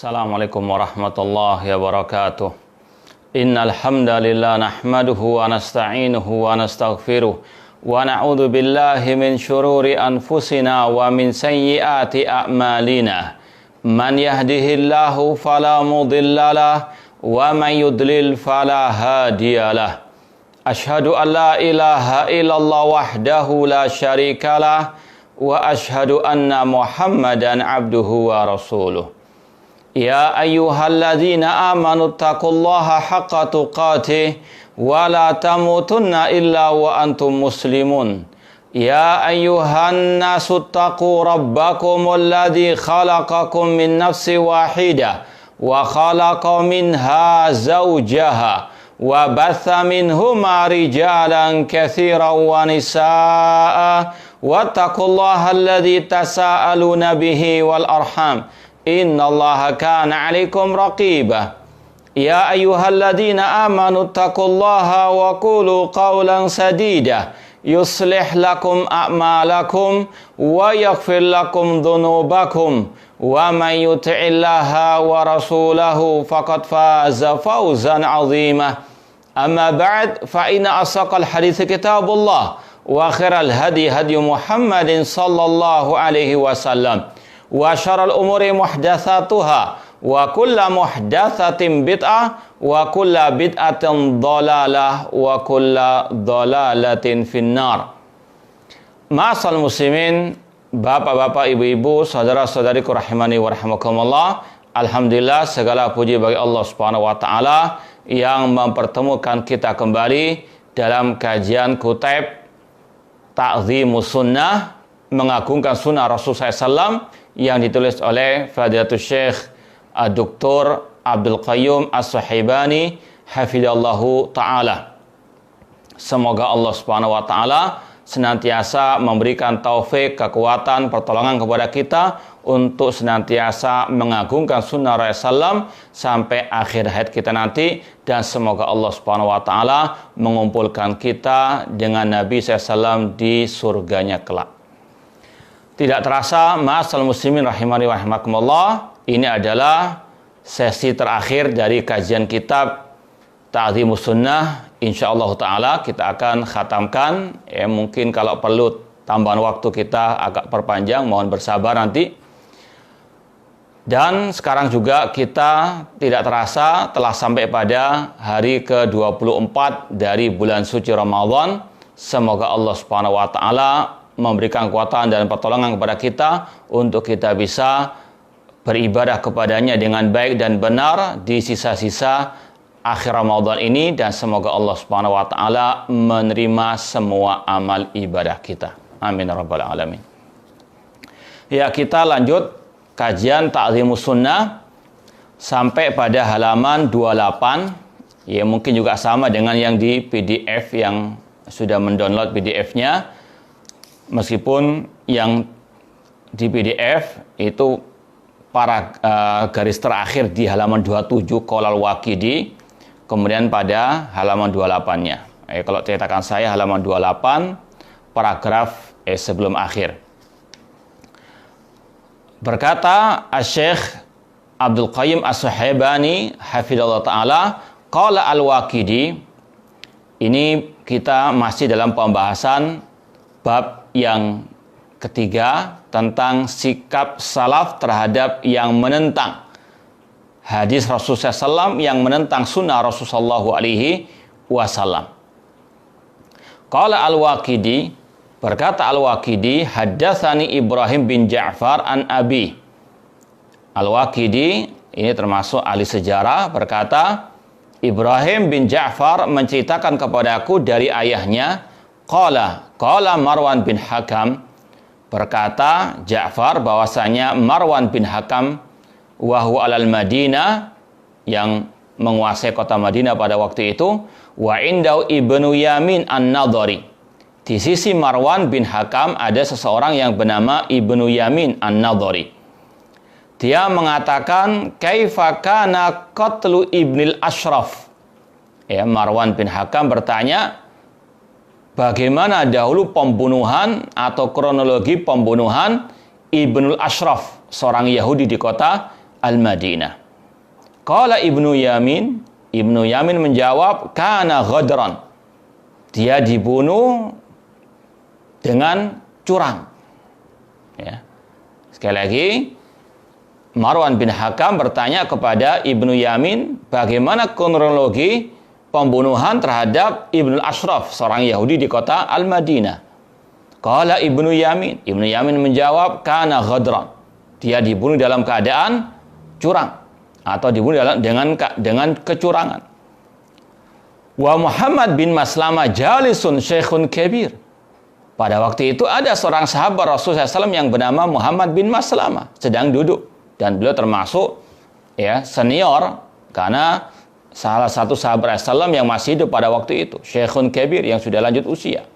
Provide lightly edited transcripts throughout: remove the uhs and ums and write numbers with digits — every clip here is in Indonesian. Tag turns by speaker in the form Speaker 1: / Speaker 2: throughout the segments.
Speaker 1: Assalamualaikum warahmatullahi wabarakatuh. Innal hamdalillah nahmaduhu wa nasta'inuhu wa nastaghfiruh wa na'udzu billahi min syururi anfusina wa min sayyiati a'malina. Man yahdihillahu fala mudhillalah wa man yudlil fala hadiyalah. Ashhadu an la ilaha illallah wahdahu la syarikalah wa ashhadu anna Muhammadan abduhu wa rasuluh. Ya ayyuhalladzina amanu taqullaha haqqa tuqatih wa la tamutunna illa wa antum muslimun. Ya ayyuhan nasu taqu rabbakumul ladzi khalaqakum min nafsin wahidah wa khalaqa minha zawjaha wa batha minhuma rijalan katsiran wa nisaa'a wattaqullaha alladzi tasaaluna bihi wal arham. Innallaha kana 'alaikum raqibah. Ya ayyuhalladzina amanu taqullaha wa qulu qawlan sadida yuslih lakum a'malakum wa yaghfir lakum dhunubakum wa may yuti'illaha wa rasulahu faqad faza fawzan 'azima. Amma ba'd, fa inna asaqal hadits kitabullah wa khairal hadi hadi Muhammadin sallallahu alaihi wasallam. Wa syarrul umuri muhdatsatuha wa kullu muhdatsatin bid'ah wa kullu bid'atin dhalalah wa kullu dhalalatin finnar. Ma'asal muslimin, bapak-bapak, ibu-ibu, saudara-saudariku rahimani wa rahimakumullah. Alhamdulillah, segala puji bagi Allah Subhanahu wa taala yang mempertemukan kita kembali dalam kajian kutub Ta'zimus Sunnah, mengagungkan sunnah Rasulullah SAW, yang ditulis oleh Fadilatul Syekh Dr. Abdul Qayyum As-Sahibani hafidhallahu ta'ala. Semoga Allah Subhanahu wa ta'ala senantiasa memberikan taufik, kekuatan, pertolongan kepada kita untuk senantiasa mengagungkan sunnah Rasulullah SAW sampai akhir hayat kita nanti, dan semoga Allah Subhanahu wa ta'ala mengumpulkan kita dengan Nabi SAW di surganya kelak. Tidak terasa, ma'asal muslimin rahimani wa rahimakumullah, ini adalah sesi terakhir dari kajian kitab Ta'zimus Sunnah. Insyaallah ta'ala kita akan khatamkan. Mungkin kalau perlu tambahan waktu kita agak perpanjang, mohon bersabar nanti. Dan sekarang juga kita tidak terasa telah sampai pada hari ke-24 dari bulan suci Ramadan. Semoga Allah Subhanahu wa ta'ala memberikan kekuatan dan pertolongan kepada kita untuk kita bisa beribadah kepadanya dengan baik dan benar di sisa-sisa akhir Ramadan ini, dan semoga Allah Subhanahu wa taala menerima semua amal ibadah kita. Amin ya rabbal alamin. Ya, kita lanjut kajian Ta'zimus Sunnah sampai pada halaman 28. Ya, mungkin juga sama dengan yang di PDF yang sudah mendownload PDF-nya. Meskipun yang di PDF itu para garis terakhir di halaman 27 Qaulal Waqidi, kemudian pada halaman 28-nya. Kalau cetakan saya halaman 28 paragraf sebelum akhir. Berkata Asy-Syaikh Abdul Qayyum As-Sahibani hafidhallahu taala, qala Al-Waqidi. Ini kita masih dalam pembahasan bab yang ketiga tentang sikap salaf terhadap yang menentang hadis Rasulullah SAW, yang menentang sunnah Rasulullah SAW. Qala Al-Waqidi, berkata Al-Waqidi, haddatsani Ibrahim bin Ja'far an Abi. Al-Waqidi ini termasuk ahli sejarah, berkata Ibrahim bin Ja'far menceritakan kepadaku dari ayahnya. Qala Marwan bin Hakam, berkata Ja'far bahwasanya Marwan bin Hakam wahwa alal Madinah, yang menguasai kota Madinah pada waktu itu, wa indau Ibnu Yamin An-Nadhari. Di sisi Marwan bin Hakam ada seseorang yang bernama Ibnu Yamin An-Nadhari. Dia mengatakan kaifa kana qatlu Ibnil Ashraf. Ya, Marwan bin Hakam bertanya, bagaimana dahulu pembunuhan atau kronologi pembunuhan Ibnul Ashraf, seorang Yahudi di kota Al-Madinah. Qala Ibnu Yamin menjawab, kana ghadran. Dia dibunuh dengan curang. Ya. Sekali lagi, Marwan bin Hakam bertanya kepada Ibnu Yamin, bagaimana kronologi pembunuhan terhadap Ibnu Ashraf, seorang Yahudi di kota Al-Madinah. Qala Ibnu Yamin menjawab, kana ghadran. Dia dibunuh dalam keadaan curang atau dibunuh dengan kecurangan. Wa Muhammad bin Maslamah jalisun syekhun kabir. Pada waktu itu ada seorang sahabat Rasulullah SAW yang bernama Muhammad bin Maslamah sedang duduk, dan beliau termasuk senior karena salah satu sahabat Rasulullah SAW yang masih hidup pada waktu itu, syekhun kabir yang sudah lanjut usia.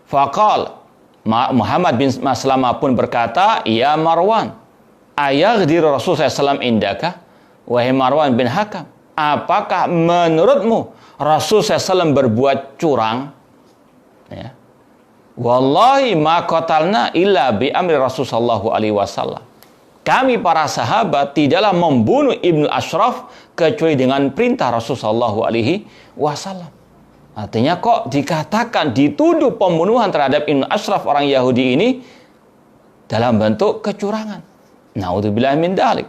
Speaker 1: Faqal, Muhammad bin Maslamah pun berkata, ya Marwan, ayaghdir Rasulullah SAW indaka, wahai Marwan bin Hakam, apakah menurutmu Rasulullah SAW berbuat curang? Ya. Wallahi ma qatalna illa bi amri Rasulullah SAW. Kami para sahabat tidaklah membunuh Ibnu Ashraf kecuali dengan perintah Rasulullah SAW. Artinya kok dikatakan dituduh pembunuhan terhadap Ibnu Ashraf orang Yahudi ini dalam bentuk kecurangan. Naudzubillah min dzalik.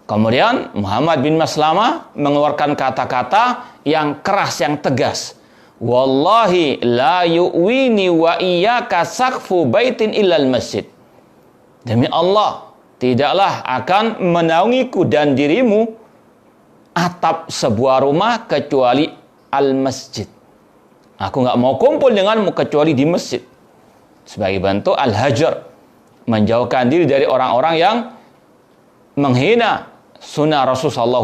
Speaker 1: Kemudian Muhammad bin Maslamah mengeluarkan kata-kata yang keras, yang tegas. Wallahi la yu'wini wa iyyaka saqfu baitin illal masjid. Demi Allah, tidaklah akan menaungiku dan dirimu atap sebuah rumah kecuali al-masjid. Aku nggak mau kumpul denganmu kecuali di masjid. Sebagai bentuk al-hajar, menjauhkan diri dari orang-orang yang menghina sunnah Rasulullah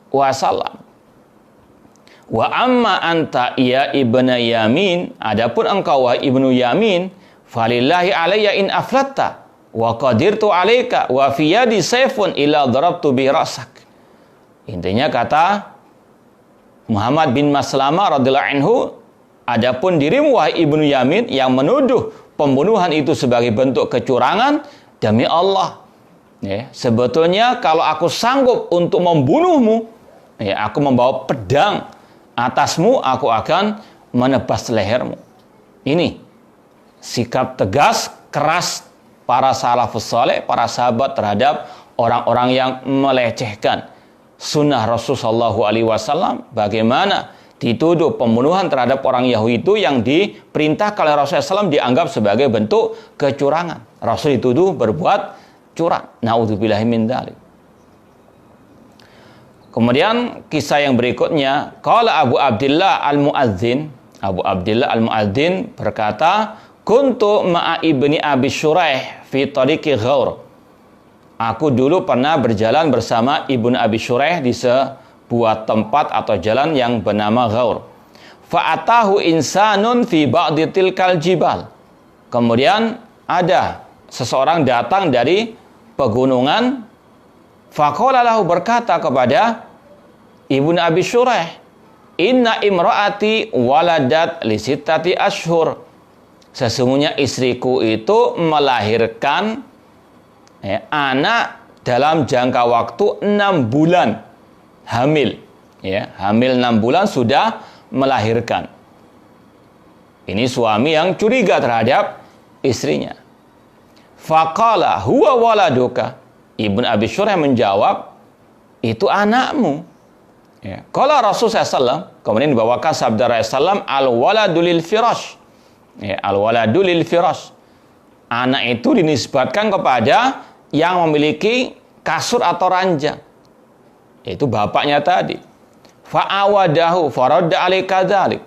Speaker 1: SAW. Wa amma anta ya ibna Yamin, adapun engkau wahai Ibnu Yamin, falillahi alayya in aflatta wa qadirtu alayka wa fi yadi sayfun ila darabtu bi rasak. Intinya kata Muhammad bin Maslamah radhiyallahu anhu, adapun dirimu wahai Ibnu Yamin yang menuduh pembunuhan itu sebagai bentuk kecurangan, demi Allah, sebetulnya kalau aku sanggup untuk membunuhmu, aku membawa pedang atasmu, aku akan menebas lehermu. Ini sikap tegas, keras para salafus saleh, para sahabat terhadap orang-orang yang melecehkan sunnah Rasulullah SAW. Bagaimana dituduh pembunuhan terhadap orang Yahudi itu yang diperintahkan oleh Rasulullah SAW dianggap sebagai bentuk kecurangan. Rasul dituduh berbuat curang. Naudzubillahi min dzalik. Kemudian kisah yang berikutnya, qala Abu Abdillah Al-Mu'adzin berkata, kuntu ma'a ibni Abi Shuraih fi tariqi Ghaur. Aku dulu pernah berjalan bersama Ibnu Abi Shuraih di sebuah tempat atau jalan yang bernama Ghaur. Fa'atahu insanun fi ba'di tilkal jibal. Kemudian ada seseorang datang dari pegunungan. Faqala lahu, berkata kepada Ibnu Abi Shuraih, inna imra'ati waladat li sittati ashhur. Sesungguhnya istriku itu melahirkan anak dalam jangka waktu 6 bulan. Hamil. Hamil 6 bulan sudah melahirkan. Ini suami yang curiga terhadap istrinya. Faqala huwa waladuka. Ibnu Abi Shuraih menjawab, itu anakmu. Qala Rasulullah SAW, kemudian dibawakan sabda Rasulullah SAW, al-waladulil firash. Al-waladulil firash. Anak itu dinisbatkan kepada yang memiliki kasur atau ranjang. Itu bapaknya tadi. Fa'awadahu faradda alaika dzalik.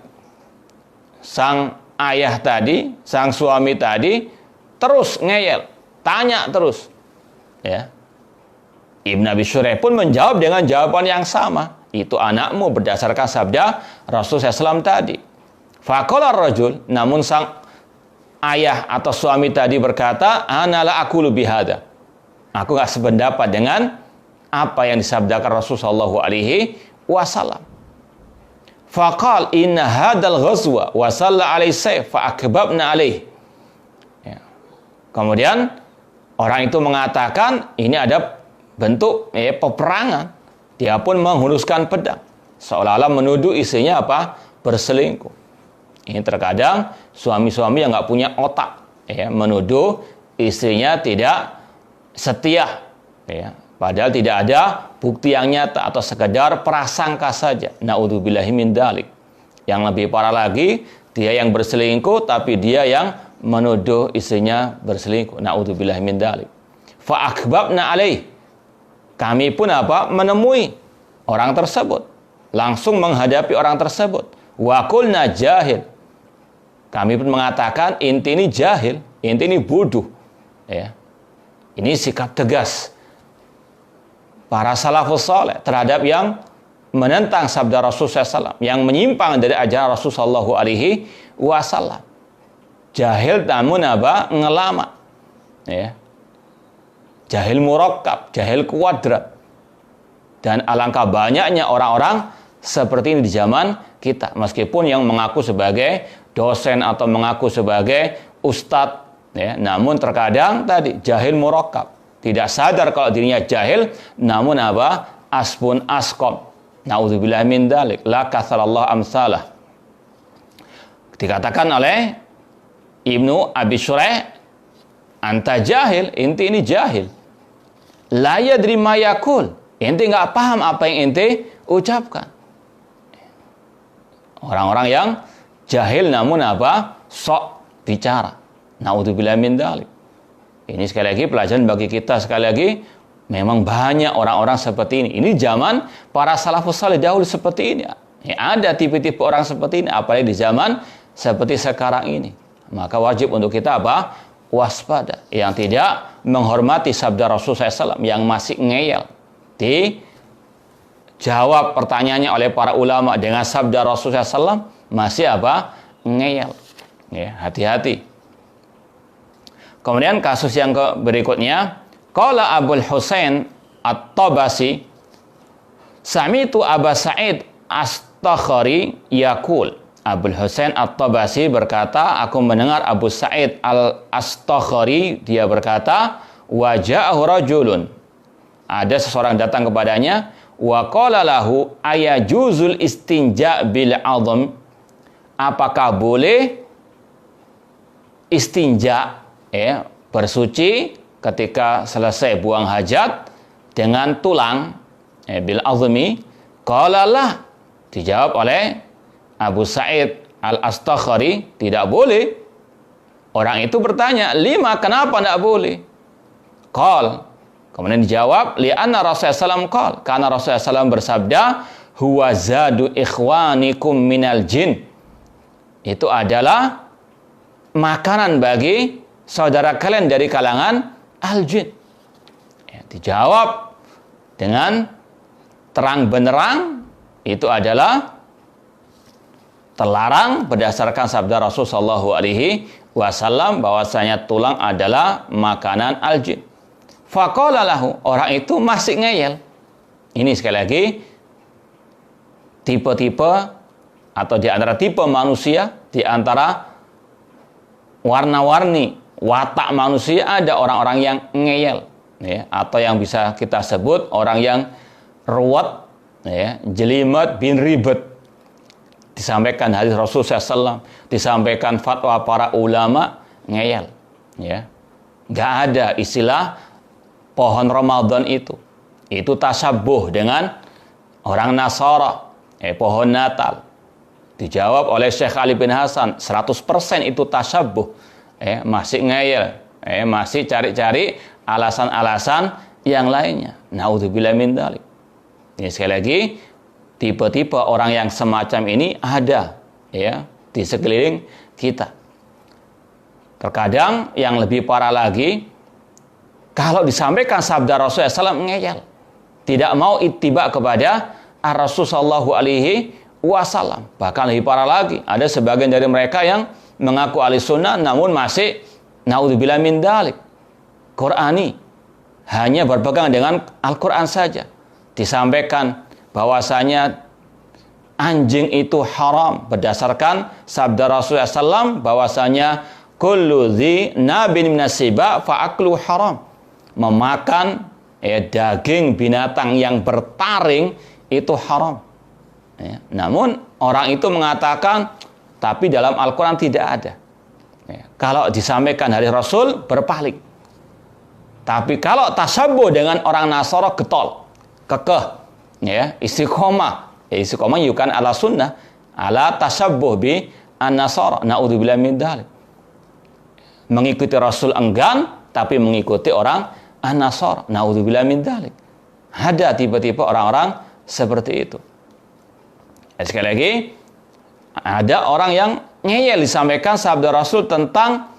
Speaker 1: Sang ayah tadi, sang suami tadi terus ngeyel, tanya terus. Ibnu Abi Shuraih pun menjawab dengan jawaban yang sama. Itu anakmu berdasarkan sabda Rasulullah SAW tadi. Faqala rajul, namun sang ayah atau suami tadi berkata, ana la aqulu bihadza. Aku enggak sependapat dengan apa yang disabdakan Rasulullah SAW. Faqal inna hadzal ghazwa wa salla alaihi sayf fa akbabna alaihi. Kemudian orang itu mengatakan, ini ada bentuk peperangan. Dia pun menghunuskan pedang, seolah-olah menuduh istrinya apa? Berselingkuh. Ini terkadang suami-suami yang nggak punya otak, menuduh istrinya tidak setia, padahal tidak ada bukti yang nyata atau sekedar prasangka saja. Na'udzubillahi min dzalik. Yang lebih parah lagi, dia yang berselingkuh tapi dia yang menuduh istrinya berselingkuh. Na'udzubillahi min dzalik. Fa akhbabna alaih. Kami pun apa? Menemui orang tersebut. Langsung menghadapi orang tersebut. Wa qulna jahil. Kami pun mengatakan, inti ini jahil, inti ini bodoh. Ini sikap tegas para salafus saleh terhadap yang menentang sabda Rasulullah SAW, yang menyimpang dari ajaran Rasulullah SAW. Jahil namun apa? Ngelama. Jahil murakkab, jahil kuadrat. Dan alangkah banyaknya orang-orang seperti ini di zaman kita. Meskipun yang mengaku sebagai dosen atau mengaku sebagai ustadz, namun terkadang tadi jahil murakkab. Tidak sadar kalau dirinya jahil, namun apa? Asbun asqam. Na'udzubillah min dzalik. La katharallahu amsalah. Dikatakan oleh Ibnu Abi Syuraih, anta jahil, inti ini jahil. La yadri ma yakul. Inti nggak paham apa yang inti ucapkan. Orang-orang yang jahil namun apa? Sok bicara. Na'udzubillah min dzalik. Ini sekali lagi pelajaran bagi kita, sekali lagi memang banyak orang-orang seperti ini. Ini zaman para salafus saleh dahulu seperti ini. Ada tipe-tipe orang seperti ini, apalagi di zaman seperti sekarang ini. Maka wajib untuk kita apa? Waspada, yang tidak menghormati sabda Rasulullah SAW, yang masih ngeyel. Dijawab pertanyaannya oleh para ulama dengan sabda Rasulullah SAW, masih apa? Ngeyel. Hati-hati. Kemudian kasus yang berikutnya, qala Abul Husain At-Tabasi, sami'tu Aba Sa'id As-Takhari yaqul. Abul Husain At-Tabasi berkata, aku mendengar Abu Sa'id Al-Astakhari, dia berkata, waja'ahu rajulun. Ada seseorang datang kepadanya, wa qala lahu ayajuzul istinja bil azam. Apakah boleh istinja, bersuci ketika selesai buang hajat dengan tulang, bil azmi? Qala lah. Dijawab oleh Abu Sa'id Al-Astakhari, tidak boleh. Orang itu bertanya, lima, kenapa tidak boleh? Qal, kemudian dijawab, li'anna Rasulullah SAW qal, karena Rasulullah SAW bersabda, huwa zadu ikhwanikum minal jin. Itu adalah makanan bagi saudara kalian dari kalangan al-jin. Dijawab dengan terang benderang, itu adalah terlarang berdasarkan sabda Rasulullah SAW bahwasanya tulang adalah makanan al-jin. Faqala lahu, orang itu masih ngeyel. Ini sekali lagi tipe-tipe atau di antara tipe manusia, di antara warna-warni watak manusia, ada orang-orang yang ngeyel, atau yang bisa kita sebut orang yang ruwet, jelimet bin ribet. Disampaikan hadis Rasulullah SAW, disampaikan fatwa para ulama, ngeyel. Nggak ada istilah pohon Ramadan itu. Itu tasabuh dengan orang Nasara, pohon Natal. Dijawab oleh Syekh Ali bin Hasan, 100% itu tasabuh. Masih ngeyel, masih cari-cari alasan-alasan yang lainnya. Na'udzubillah min dzalik. Ini sekali lagi, tipe-tipe orang yang semacam ini ada di sekeliling kita. Terkadang yang lebih parah lagi, kalau disampaikan sabda Rasulullah SAW ngeyel, tidak mau ittiba kepada Rasulullah SAW. Bahkan lebih parah lagi, ada sebagian dari mereka yang mengaku ahli sunnah namun masih naudzubillah min dzalik, Qur'ani, hanya berpegang dengan Al-Quran saja. Disampaikan bahwasanya anjing itu haram berdasarkan sabda Rasulullah SAW, bahwasanya kullu dzi nabin minasiba fa aklu haram. Memakan daging binatang yang bertaring itu haram. Ya. Namun orang itu mengatakan, tapi dalam Al-Quran tidak ada. Ya. Kalau disampaikan dari Rasul, berpaling. Tapi kalau tasabbuh dengan orang Nasara, getol, kekeh, ya, istiqomah. Istiqomah yukan ala sunnah, ala tasabbuh bi an-Nasara. Na'udzubillah min dzalik. Mengikuti Rasul enggan, tapi mengikuti orang an-Nasara. Na'udzubillah min dzalik. Ada tiba-tiba orang-orang seperti itu. Sekali lagi, ada orang yang ngeyel disampaikan sabda Rasul tentang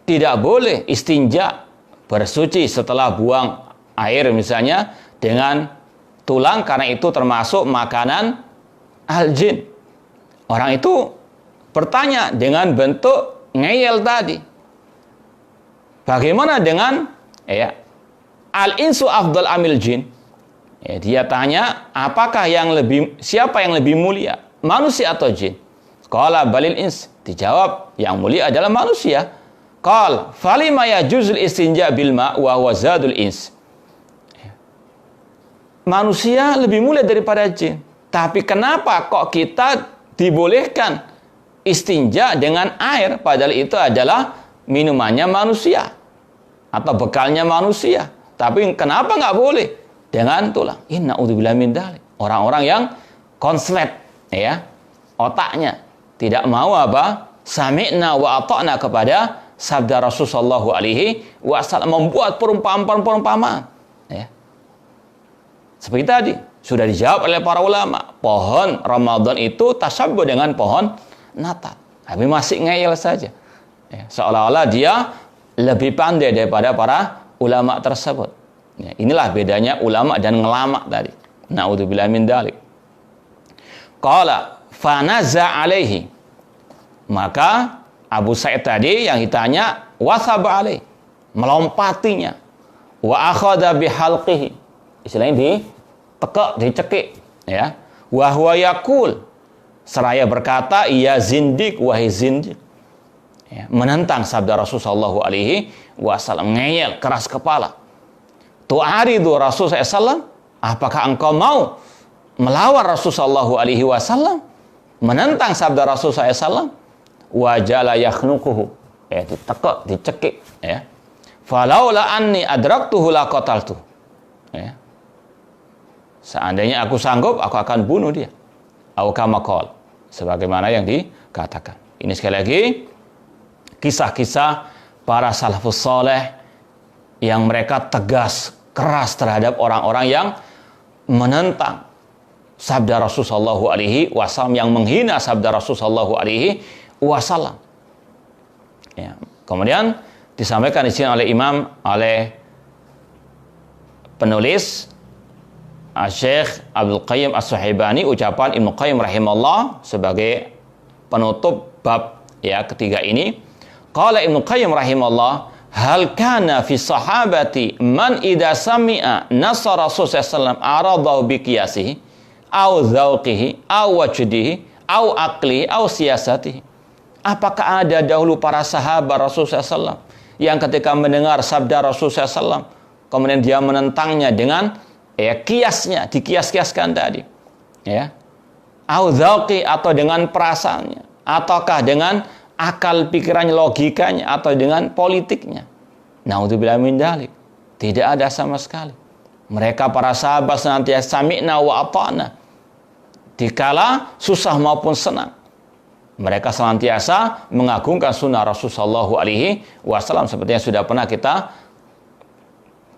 Speaker 1: tidak boleh istinja, bersuci setelah buang air misalnya dengan tulang, karena itu termasuk makanan al-jin. Orang itu bertanya dengan bentuk ngeyel tadi. Bagaimana dengan al-insu afdal amil jin? Dia tanya, apakah siapa yang lebih mulia, manusia atau jin? Qala balil ins. Dijawab, yang mulia adalah manusia. Qal falima yajuzul istinja bil ma wa huwa zadul ins. Manusia lebih mulia daripada jin. Tapi kenapa kok kita dibolehkan istinja dengan air, padahal itu adalah minumannya manusia atau bekalnya manusia? Tapi kenapa nggak boleh dengan tulang? Na'udzubillah min dzalik. Orang-orang yang konslet, otaknya tidak mau sami'na wa ata'na kepada sabda Rasulullah sallallahu alaihi wasallam, membuat perumpamaan. Seperti tadi sudah dijawab oleh para ulama, pohon Ramadan itu tasabbuh dengan pohon Natal, tapi masih ngeyel saja, seolah-olah dia lebih pandai daripada para ulama tersebut. Inilah bedanya ulama dan ngelama tadi. Na'udzubillah min dzalik. Qala fanaza alaihi. Maka Abu Sa'id tadi yang ditanya, wasaba alaihi, melompatinya. Wa akhadha bihalqihi. Istilahnya ditekek, dicekik, Wa huwa yaqul, seraya berkata, ya zindik wahai zindik. Menentang sabda Rasulullah sallallahu alaihi wasallam, ngeyel, keras kepala. Tu'aridu Rasul SAW, apakah engkau mau melawan Rasul sallallahu alaihi wasallam, menentang sabda Rasul SAW? Wajala yakhnuquhu, ditekek, dicekik, falaula anni adraktuhu laqataltu. Seandainya aku sanggup, aku akan bunuh dia. Au kama qala, sebagaimana yang dikatakan. Ini sekali lagi kisah-kisah para salafus saleh yang mereka tegas, keras terhadap orang-orang yang menentang sabda Rasulullah sallallahu alaihi wasallam, yang menghina sabda Rasulullah sallallahu alaihi wasallam. Kemudian disampaikan di sini oleh penulis Syekh Abdul Qayyim As-Suhaibani, ucapan Ibnu Qayyim rahimahullah sebagai penutup bab ketiga ini. Qala Ibnu Qayyim rahimahullah, hal kana fi sahabati man idza sami'a nasar Rasul sallallahu alaihi wasallam aradahu bi qiyasihi aw dzauqihi aw wajdihi aw aqlihi aw siyasatihi. Apakah ada dahulu para sahabat Rasul SAW yang ketika mendengar sabda Rasul SAW kemudian dia menentangnya dengan kiasnya, dikias-kiaskan tadi, au dzauqi, atau dengan perasaannya, ataukah dengan akal pikirannya, logikanya, atau dengan politiknya? Na'udzubillah min dzalik. Tidak ada sama sekali. Mereka para sahabat senantiasa sami'na wa ata'na, dikala susah maupun senang. Mereka senantiasa mengagungkan sunnah Rasulullah sallallahu alaihi wasallam, seperti yang sudah pernah kita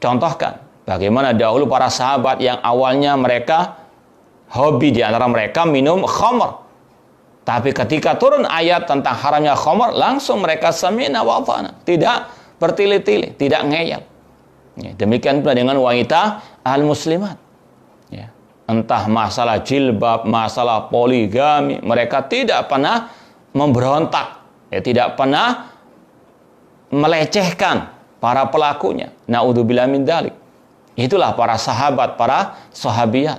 Speaker 1: contohkan. Bagaimana dahulu para sahabat yang awalnya mereka hobi di antara mereka minum khamr. Tapi ketika turun ayat tentang haramnya khamr, langsung mereka sami'na wa ata'na. Tidak bertele-tele, tidak ngeyel. Demikian pula dengan wanita al-muslimat. Entah masalah jilbab, masalah poligami, mereka tidak pernah memberontak, tidak pernah melecehkan para pelakunya. Na'udzubillah min dzalik. Itulah para sahabat, para sahabiyat.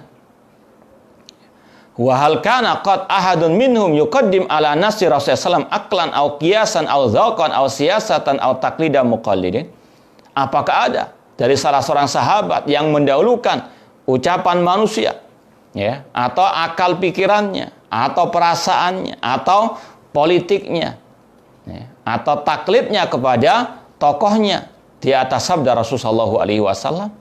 Speaker 1: Wa hal kana qad ahadun minhum yuqaddim ala nasi Rasulullah sallallahu alaihi wasallam aqlan aw qiyasan aw dzauqan aw siyasatan aw taqlidan muqallidin. Apakah ada dari salah seorang sahabat yang mendahulukan ucapan manusia, ya, atau akal pikirannya, atau perasaannya, atau politiknya, ya, atau taklidnya kepada tokohnya di atas sabda Rasulullah SAW.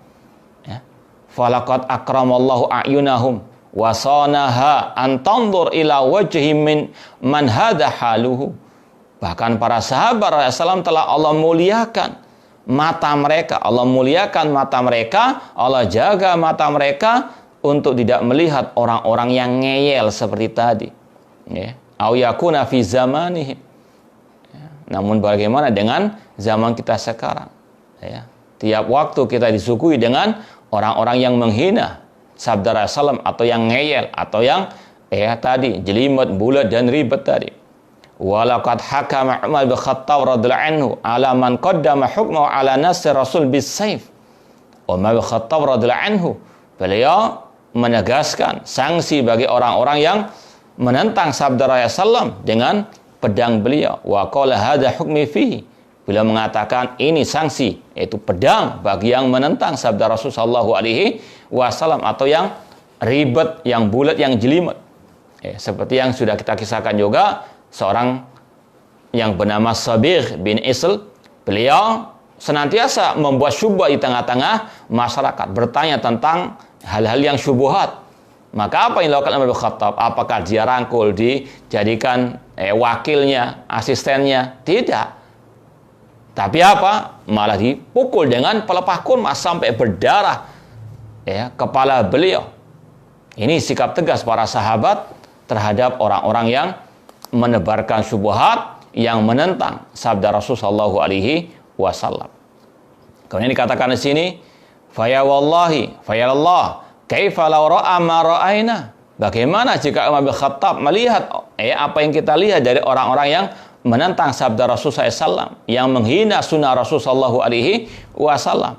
Speaker 1: Ya. Falaqad akramallahu a'yunahum wasanaha an tanzur ila wajhi man hadha haluhu. Bahkan para sahabat Rasulullah SAW telah Allah muliakan mata mereka, Allah muliakan mata mereka, Allah jaga mata mereka untuk tidak melihat orang-orang yang ngeyel seperti tadi. Ya. Au yakuna fi zamanihim. Ya. Namun bagaimana dengan zaman kita sekarang? Ya. Tiap waktu kita disuguhi dengan orang-orang yang menghina sabda Rasulullah atau yang ngeyel atau yang tadi jelimet, bulat dan ribet tadi. Walaqad hakama Umar bin Khattab radhiyallahu anhu ala man qaddama hukmahu ala nasr Rasul bis saif. Umar bin Khattab radhiyallahu anhu, beliau menegaskan sanksi bagi orang-orang yang menentang sabda Rasulullah dengan pedang beliau. Wa qala hadza hukmi fihi. Beliau mengatakan ini sanksi, yaitu pedang bagi yang menentang sabda Rasulullah SAW atau yang ribet, yang bulat, yang jelimet. Seperti yang sudah kita kisahkan juga, seorang yang bernama Sabir bin Isl, beliau senantiasa membuat syubhat di tengah-tengah masyarakat, bertanya tentang hal-hal yang syubhat. Maka apa yang dilakukan Umar bin Khattab? Apakah dia rangkul, dijadikan wakilnya, asistennya? Tidak. Tapi apa? Malah dipukul dengan pelepah kurma sampai berdarah kepala beliau. Ini sikap tegas para sahabat terhadap orang-orang yang menebarkan syubhat, yang menentang sabda Rasulullah SAW. Kemudian dikatakan di sini, "Faya wallahi, fayallah, kaifa law ra'a ma ra'aina." Bagaimana jika Umar bin Khattab melihat apa yang kita lihat dari orang-orang yang menentang sabda Rasulullah SAW, yang menghina sunnah Rasulullah SAW.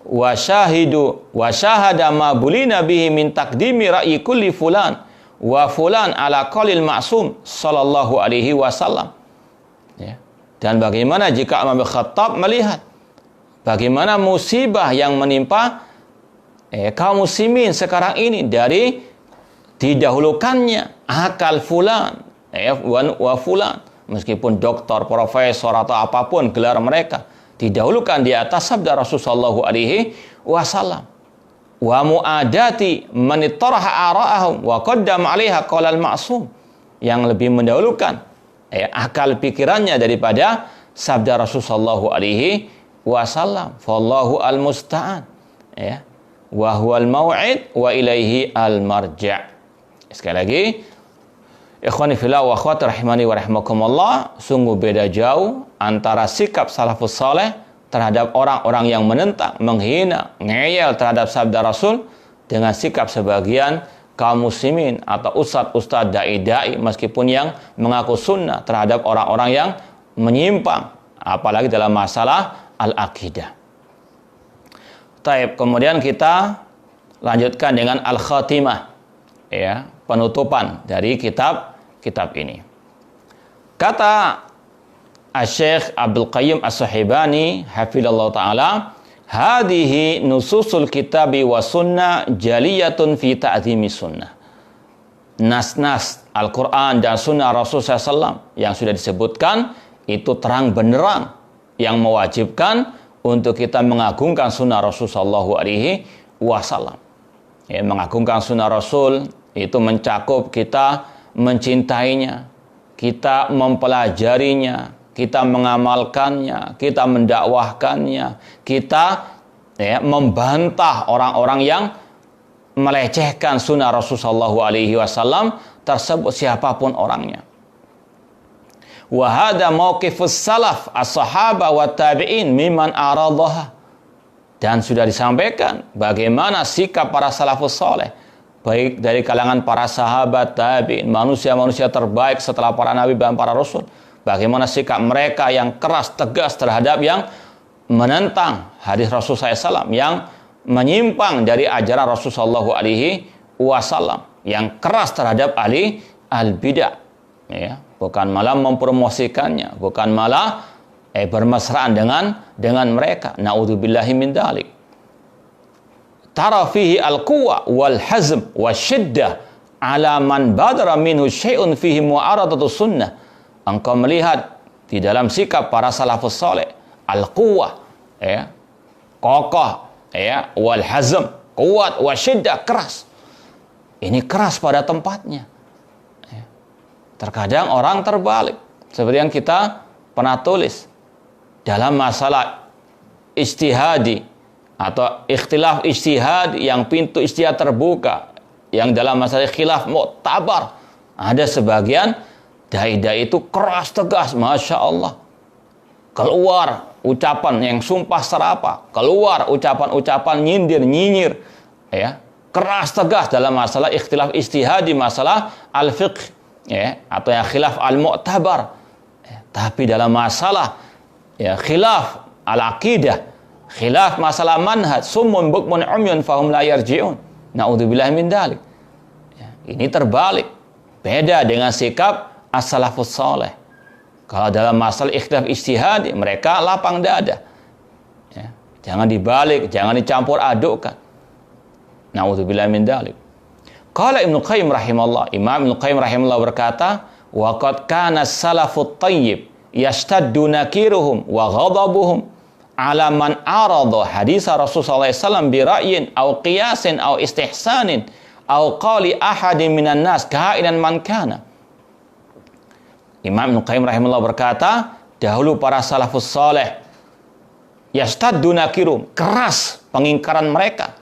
Speaker 1: Wa syahada ma bulina bihi min taqdimi ra'yi kulli fulan wa fulan ala qalil ma'sum sallallahu alaihi wasallam. Ya. Dan bagaimana jika Umar bin Khattab melihat bagaimana musibah yang menimpa kaum muslimin sekarang ini dari didahulukannya akal fulan wa fulan, meskipun doktor, profesor atau apapun gelar mereka, didahulukan di atas sabda Rasulullah SAW. Wa mu'adati man ittaraha ara'ahum wa qaddama 'alaiha qalal ma'sum, yang lebih mendahulukan akal pikirannya daripada sabda Rasulullah SAW. Fallahu al-musta'an, wa huwal mau'id wa ilaihi al-marja'. Sekali lagi, ikhwani fillah wa akhwati rahimani wa rahimakumullah, sungguh beda jauh antara sikap salafus saleh terhadap orang-orang yang menentang, menghina, ngeyel terhadap sabda Rasul dengan sikap sebagian kaum muslimin atau ustadz dai-dai meskipun yang mengaku sunnah terhadap orang-orang yang menyimpang, apalagi dalam masalah al-aqidah. Taib, kemudian kita lanjutkan dengan al-khatimah, penutupan dari kitab ini. Kata Asy-Syaikh Abdul Qayyim As-Sahibani hafizallahu taala, hadhihi nususul kitabi wa sunnah jaliyatun fi ta'zimi sunnah. Nas-nas Al-Quran dan sunnah Rasulullah SAW yang sudah disebutkan itu terang benderang yang mewajibkan untuk kita mengagungkan sunnah Rasulullah SAW. Mengagungkan sunnah Rasul itu mencakup kita mencintainya, kita mempelajarinya, kita mengamalkannya, kita mendakwahkannya, kita membantah orang-orang yang melecehkan sunnah Rasulullah SAW tersebut, siapapun orangnya. Wa hadza mauqifus salaf as-sahaba wa tabi'in mimman aradaha. Dan sudah disampaikan bagaimana sikap para salafus saleh, baik dari kalangan para sahabat, tabi'in, manusia-manusia terbaik setelah para nabi dan para rasul. Bagaimana sikap mereka yang keras, tegas terhadap yang menentang hadis Rasulullah SAW, yang menyimpang dari ajaran Rasulullah SAW, yang keras terhadap ahli al-bidah. Bukan malah mempromosikannya, bukan malah bermesraan dengan mereka. Naudzubillahi min dzalik. Tara fihi al-quwwa wal hazm wasyiddah ala man badara minhu syai'un fihi mu'aradatu sunnah. Engkau melihat di dalam sikap para salafus saleh al-quwwah, kokoh, wal hazm, kuat, wasyiddah, keras. Ini keras pada tempatnya. Terkadang orang terbalik, seperti yang kita pernah tulis dalam masalah ijtihadi atau ikhtilaf ijtihad, yang pintu ijtihad terbuka, yang dalam masalah khilaf mu'tabar, ada sebagian dai-dai itu keras tegas, masya Allah, keluar ucapan yang sumpah serapah, keluar ucapan-ucapan nyindir nyinyir, keras tegas dalam masalah ikhtilaf ijtihadi, masalah al-fiqh, atau yang khilaf al-mu'tabar. Tapi dalam masalah khilaf al-aqidah, khilaf masalah manhaj, summun bukmun umyun fahum la yarji'un. Naudzubillahi min dzalik. Ini terbalik. Beda dengan sikap as-salafus saleh. Kalau dalam masalah ikhtilaf ijtihadi, mereka lapang dada. Jangan dibalik, jangan dicampur adukkan. Naudzubillahi min dzalik. Qala Ibnu Qayyim rahimahullah, Imam Ibnu Qayyim rahimahullah berkata, wa qad kana salafut thayyib yashtaddu nakiruhum wa ghadabuhum ala man arada hadis Rasulullah SAW bi ra'yin aw qiyasin aw istihsanin aw qali ahadin minan nas ka'inan man kana. Imam Ibnu Qayyim rahimahullah berkata, dahulu para salafus saleh yashtaddu nakiruhum, keras pengingkaran mereka,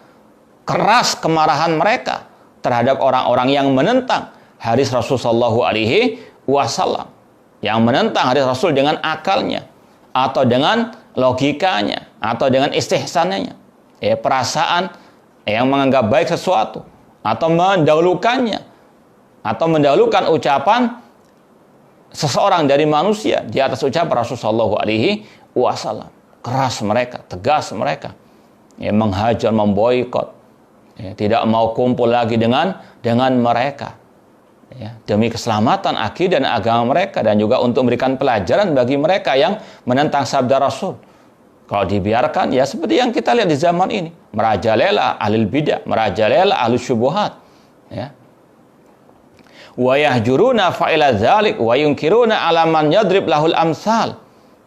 Speaker 1: keras kemarahan mereka terhadap orang-orang yang menentang hadis Rasul sallallahu alaihi wasallam, yang menentang hadis Rasul dengan akalnya atau dengan logikanya atau dengan istihsannya, perasaan yang menganggap baik sesuatu atau mendahulukannya atau mendahulukan ucapan seseorang dari manusia di atas ucapan Rasul sallallahu alaihi wasallam. Keras mereka, tegas mereka, menghajar, memboikot, tidak mau kumpul lagi dengan mereka, demi keselamatan akidah dan agama mereka, dan juga untuk memberikan pelajaran bagi mereka yang menentang sabda Rasul. Kalau dibiarkan, ya seperti yang kita lihat di zaman ini, merajalela ahlul bidah, merajalela ahlus syubhat, wa yahjuruna fa'ila dzalik wa yunkiruna ala man yadrib lahul amsal.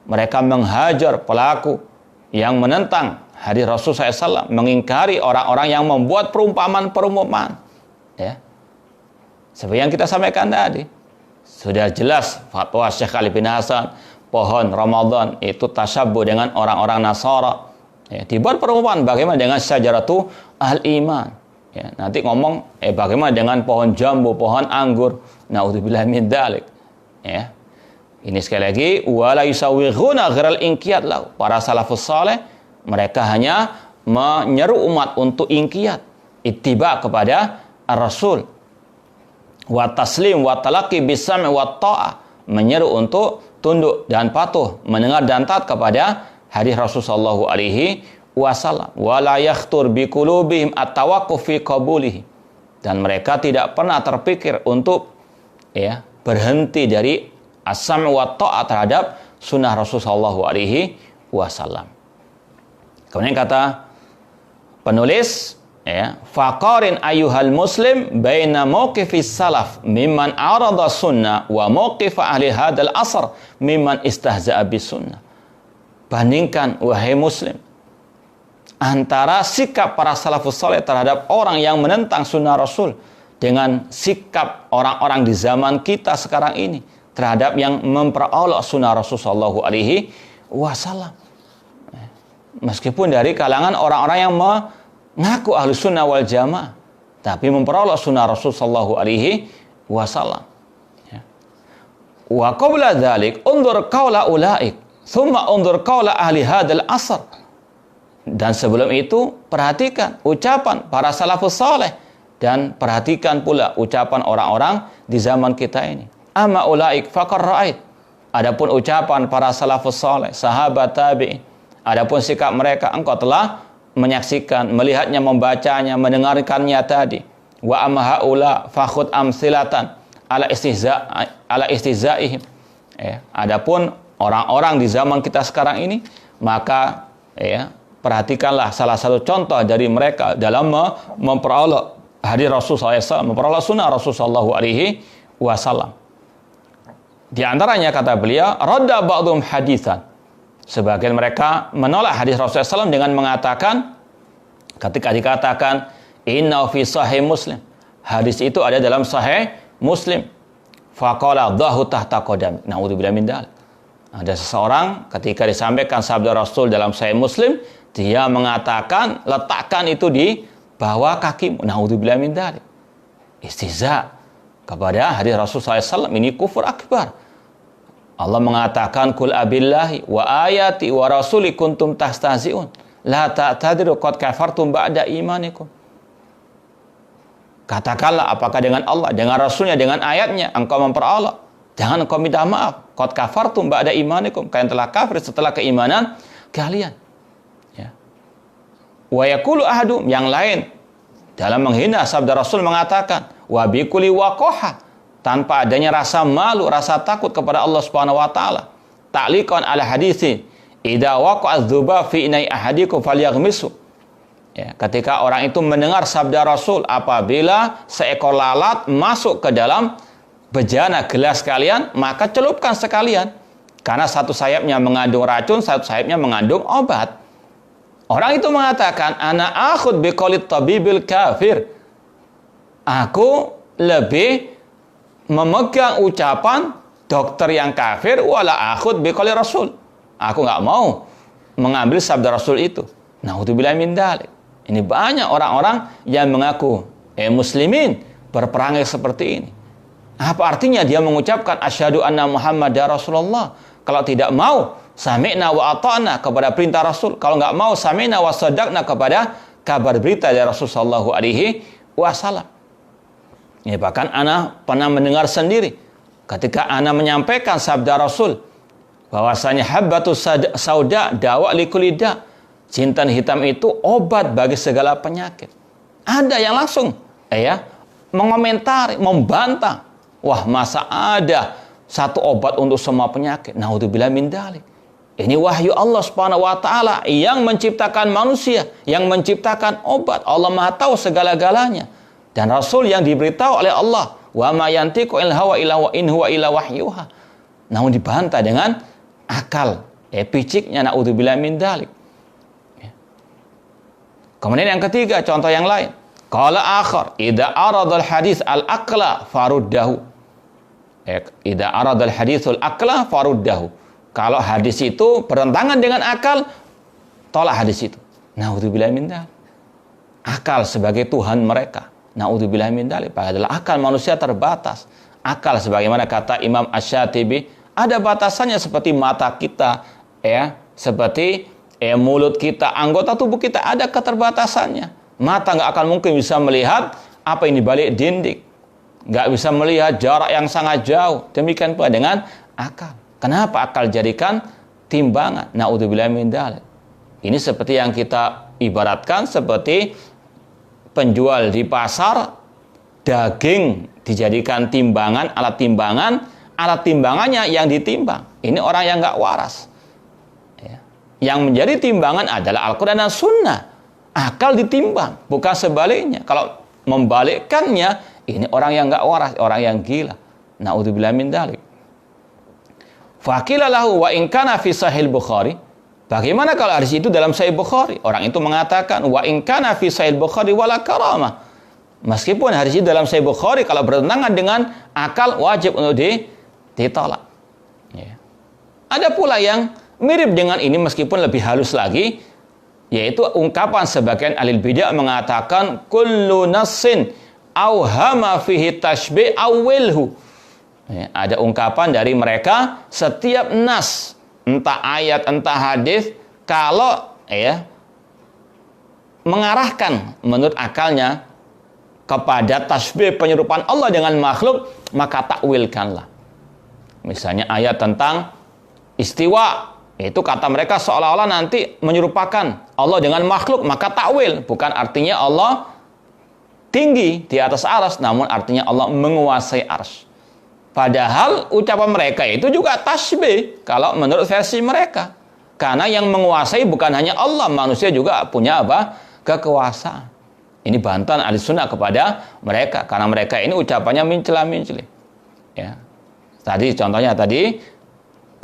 Speaker 1: Mereka menghajar pelaku yang menentang hadis Rasul SAW, mengingkari orang-orang yang membuat perumpamaan-perumpamaan. Seperti yang kita sampaikan tadi, sudah jelas fatwa Syekh Ali bin Hasan, pohon Ramadan itu tasyabbuh dengan orang-orang Nasara. Dibuat perumpamaan bagaimana dengan syajaratu al-iman. Nanti ngomong bagaimana dengan pohon jambu, pohon anggur. Naudzubillahi min dzalik. Ini sekali lagi, wala yusawwighuna ghairal inqiyad lahu. Para salafus saleh mereka hanya menyeru umat untuk inqiyad, ittiba kepada ar-Rasul, wa taslim wa talaqi bis-sam'i wa ta'ah, menyeru untuk tunduk dan patuh, mendengar dan taat kepada hadis Rasul sallallahu alaihi wasallam. Wa la yakhtur bi qulubihim at-tawaqquf fi qabulihi. Dan mereka tidak pernah terpikir untuk berhenti dari as-sam' wa ta'ah terhadap sunnah Rasul sallallahu alaihi wasallam. Kemudian kata penulis, faqarin ayyuhal muslim baina mauqifis salaf mimman arada sunnah wa mauqif ahli hadzal asr mimman istahza'a bis sunnah. Bandingkan wahai muslim antara sikap para salafus saleh terhadap orang yang menentang sunnah Rasul dengan sikap orang-orang di zaman kita sekarang ini terhadap yang memperolok sunnah Rasul sallallahu alaihi wasallam. Meskipun dari kalangan orang-orang yang mengaku ahlu sunnah wal jamaah, tapi memperolok sunnah Rasul sallallahu alaihi wasallam. Wa qabla dzalik undur qaula ulaik, thumma undur qaula ahli hadzal asr. Dan sebelum itu perhatikan ucapan para salafus saleh dan perhatikan pula ucapan orang-orang di zaman kita ini. Amma ulaik faqad ra'ait. Adapun ucapan para salafus saleh, sahabat tabi'in, adapun sikap mereka engkau telah menyaksikan, melihatnya, membacanya, mendengarkannya tadi. Wa amma haula fakhud amsilatan ala istihzaihim. Adapun orang-orang di zaman kita sekarang ini, maka ya, perhatikanlah salah satu contoh dari mereka dalam memperoleh hadis Rasulullah SAW, memperoleh sunnah Rasulullah SAW. Di antaranya kata beliau, radda ba'dhum haditsan. Sebagian mereka menolak hadis Rasulullah SAW dengan mengatakan, ketika dikatakan inna fi sahih Muslim, hadis itu ada dalam sahih Muslim. Faqala dhahu tahta qadam. Na'udzubillah min dzalik. Ada seseorang ketika disampaikan sabda Rasul dalam sahih Muslim, dia mengatakan letakkan itu di bawah kakimu. Na'udzubillah min dzalik. Istihza kepada hadis Rasul SAW, ini kufur akbar. Allah mengatakan kul abillahi wa ayati wa rasuli kuntum tahstazi'un la ta'tadiru qad kafartum ba'da imanikum. Katakanlah, apakah dengan Allah, dengan Rasulnya, dengan ayatnya engkau memperolok? Jangan engkau minta maaf. Qad kafartum ba'da imanikum, kalian telah kafir setelah keimanan kalian. Ya. Wa yaqulu ahadum, yang lain dalam menghina sabda Rasul mengatakan wa bikulli waqaha, tanpa adanya rasa malu, rasa takut kepada Allah Subhanahu wa taala. Ta'liqan ala haditsi idza waqa'a dzubab fi inai ahadikum falyaghmisu. Ya, ketika orang itu mendengar sabda Rasul, apabila seekor lalat masuk ke dalam bejana gelas kalian, maka celupkan sekalian. Karena satu sayapnya mengandung racun, satu sayapnya mengandung obat. Orang itu mengatakan, ana akhud biqaulit tabibil kafir. Aku lebih memegang ucapan dokter yang kafir, wala akhud biqauli Rasul. Aku nggak mau mengambil sabda Rasul itu. Na'udzubillah min dzalik. Ini banyak orang-orang yang mengaku muslimin berperangai seperti ini. Apa artinya dia mengucapkan asyhadu anna Muhammadar Rasulullah? Kalau tidak mau sami'na wa ata'na kepada perintah Rasul, kalau nggak mau sami'na wa sadaqna kepada kabar berita dari Rasul sallallahu alaihi wasallam. Ini bahkan ana pernah mendengar sendiri ketika ana menyampaikan sabda Rasul bahwasanya habbatus sauda dawa likulli da. Jintan hitam itu obat bagi segala penyakit. Ada yang langsung mengomentari, membantah. Wah, masa ada satu obat untuk semua penyakit? Naudzubillah min dzalik. Ini wahyu Allah Subhanahu wa taala yang menciptakan manusia, yang menciptakan obat. Allah Maha tahu segala-galanya. Dan Rasul yang diberitahu oleh Allah, wa ma yantiqu il hawa illa wa in huwa illa wahyuha. Namun dibantah dengan akal, piciknya, naudzubillah min dzalik. Kemudian yang ketiga, contoh yang lain. Qala akhar, idza aradal hadis al-aqla faruddahu. Idza aradal haditsul aqla faruddahu. Kalau hadis itu bertentangan dengan akal, tolak hadis itu. Naudzubillah min dzalik. Akal sebagai Tuhan mereka. Naudzubillah min dzalik. Padahal akal manusia terbatas. Akal sebagaimana kata Imam Asy-Syatibi, ada batasannya seperti mata kita, seperti mulut kita, anggota tubuh kita ada keterbatasannya. Mata nggak akan mungkin bisa melihat apa yang dibalik dinding. Nggak bisa melihat jarak yang sangat jauh. Demikian pula dengan akal. Kenapa akal jadikan timbangan? Naudzubillah min dzalik. Ini seperti yang kita ibaratkan seperti penjual di pasar, daging dijadikan timbangan, alat timbangannya yang ditimbang. Ini orang yang nggak waras. Yang menjadi timbangan adalah Al-Quran dan Sunnah. Akal ditimbang, bukan sebaliknya. Kalau membalikkannya, ini orang yang nggak waras, orang yang gila. Naudzubillah min dzalik. Faqila lahu wa in kana fi sahih Bukhari. Bagaimana kalau hadis itu dalam Sahih Bukhari? Orang itu mengatakan wa in kana fi sahih Bukhari wala karamah. Meskipun hadis itu dalam Sahih Bukhari, kalau bertentangan dengan akal, wajib untuk ditolak. Ada pula yang mirip dengan ini meskipun lebih halus lagi, yaitu ungkapan sebagian ahli bidah mengatakan kullu nassin auhama fihi tashbih awilhu. Ada ungkapan dari mereka, setiap nas, entah ayat entah hadis, kalau mengarahkan menurut akalnya kepada tasbih penyerupaan Allah dengan makhluk, maka takwilkanlah. Misalnya ayat tentang istiwa, itu kata mereka seolah-olah nanti menyerupakan Allah dengan makhluk, maka takwil. Bukan artinya Allah tinggi di atas arsy, namun artinya Allah menguasai arsy. Padahal ucapan mereka itu juga tasbih kalau menurut versi mereka. Karena yang menguasai bukan hanya Allah, manusia juga punya apa? Kekuasaan. Ini bantahan ahli sunnah kepada mereka. Karena mereka ini ucapannya mencela-mencela. Ya. Contohnya tadi,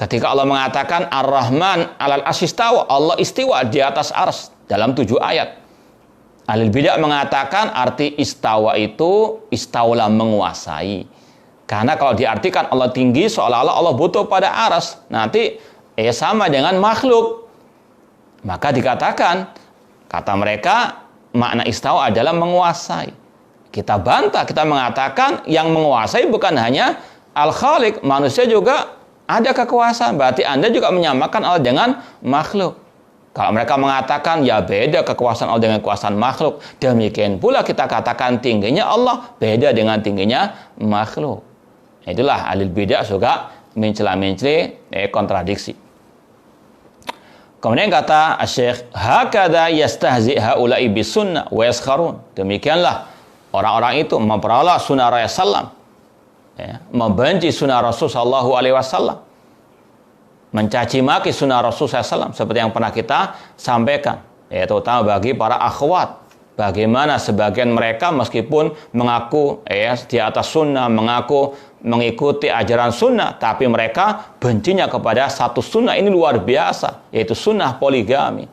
Speaker 1: ketika Allah mengatakan Ar-Rahman alal asyistawa, Allah istiwa di atas ars dalam 7 ayat. Ahli bidah mengatakan arti istawa itu istaulah menguasai. Karena kalau diartikan Allah tinggi, seolah-olah Allah butuh pada aras. Nanti sama dengan makhluk. Maka dikatakan, kata mereka, makna istawa adalah menguasai. Kita bantah, kita mengatakan yang menguasai bukan hanya Al-Khaliq, manusia juga ada kekuasaan. Berarti Anda juga menyamakan Allah dengan makhluk. Kalau mereka mengatakan, ya beda kekuasaan Allah dengan kekuasaan makhluk. Demikian pula kita katakan tingginya Allah beda dengan tingginya makhluk. Itulah ahli bidah suka mencela-mencela kontradiksi. Kemudian kata Syekh, hakadha yastahzi haula'i bisunnah wa yaskharun. Demikianlah orang-orang itu memperalah sunnah Rasulullah SAW, membenci sunnah Rasul sallallahu alaihi wasallam, mencaci maki sunnah Rasul SAW seperti yang pernah kita sampaikan, terutama bagi para akhwat. Bagaimana sebagian mereka meskipun mengaku di atas sunnah, mengaku mengikuti ajaran sunnah, tapi mereka bencinya kepada satu sunnah ini luar biasa, yaitu sunnah poligami.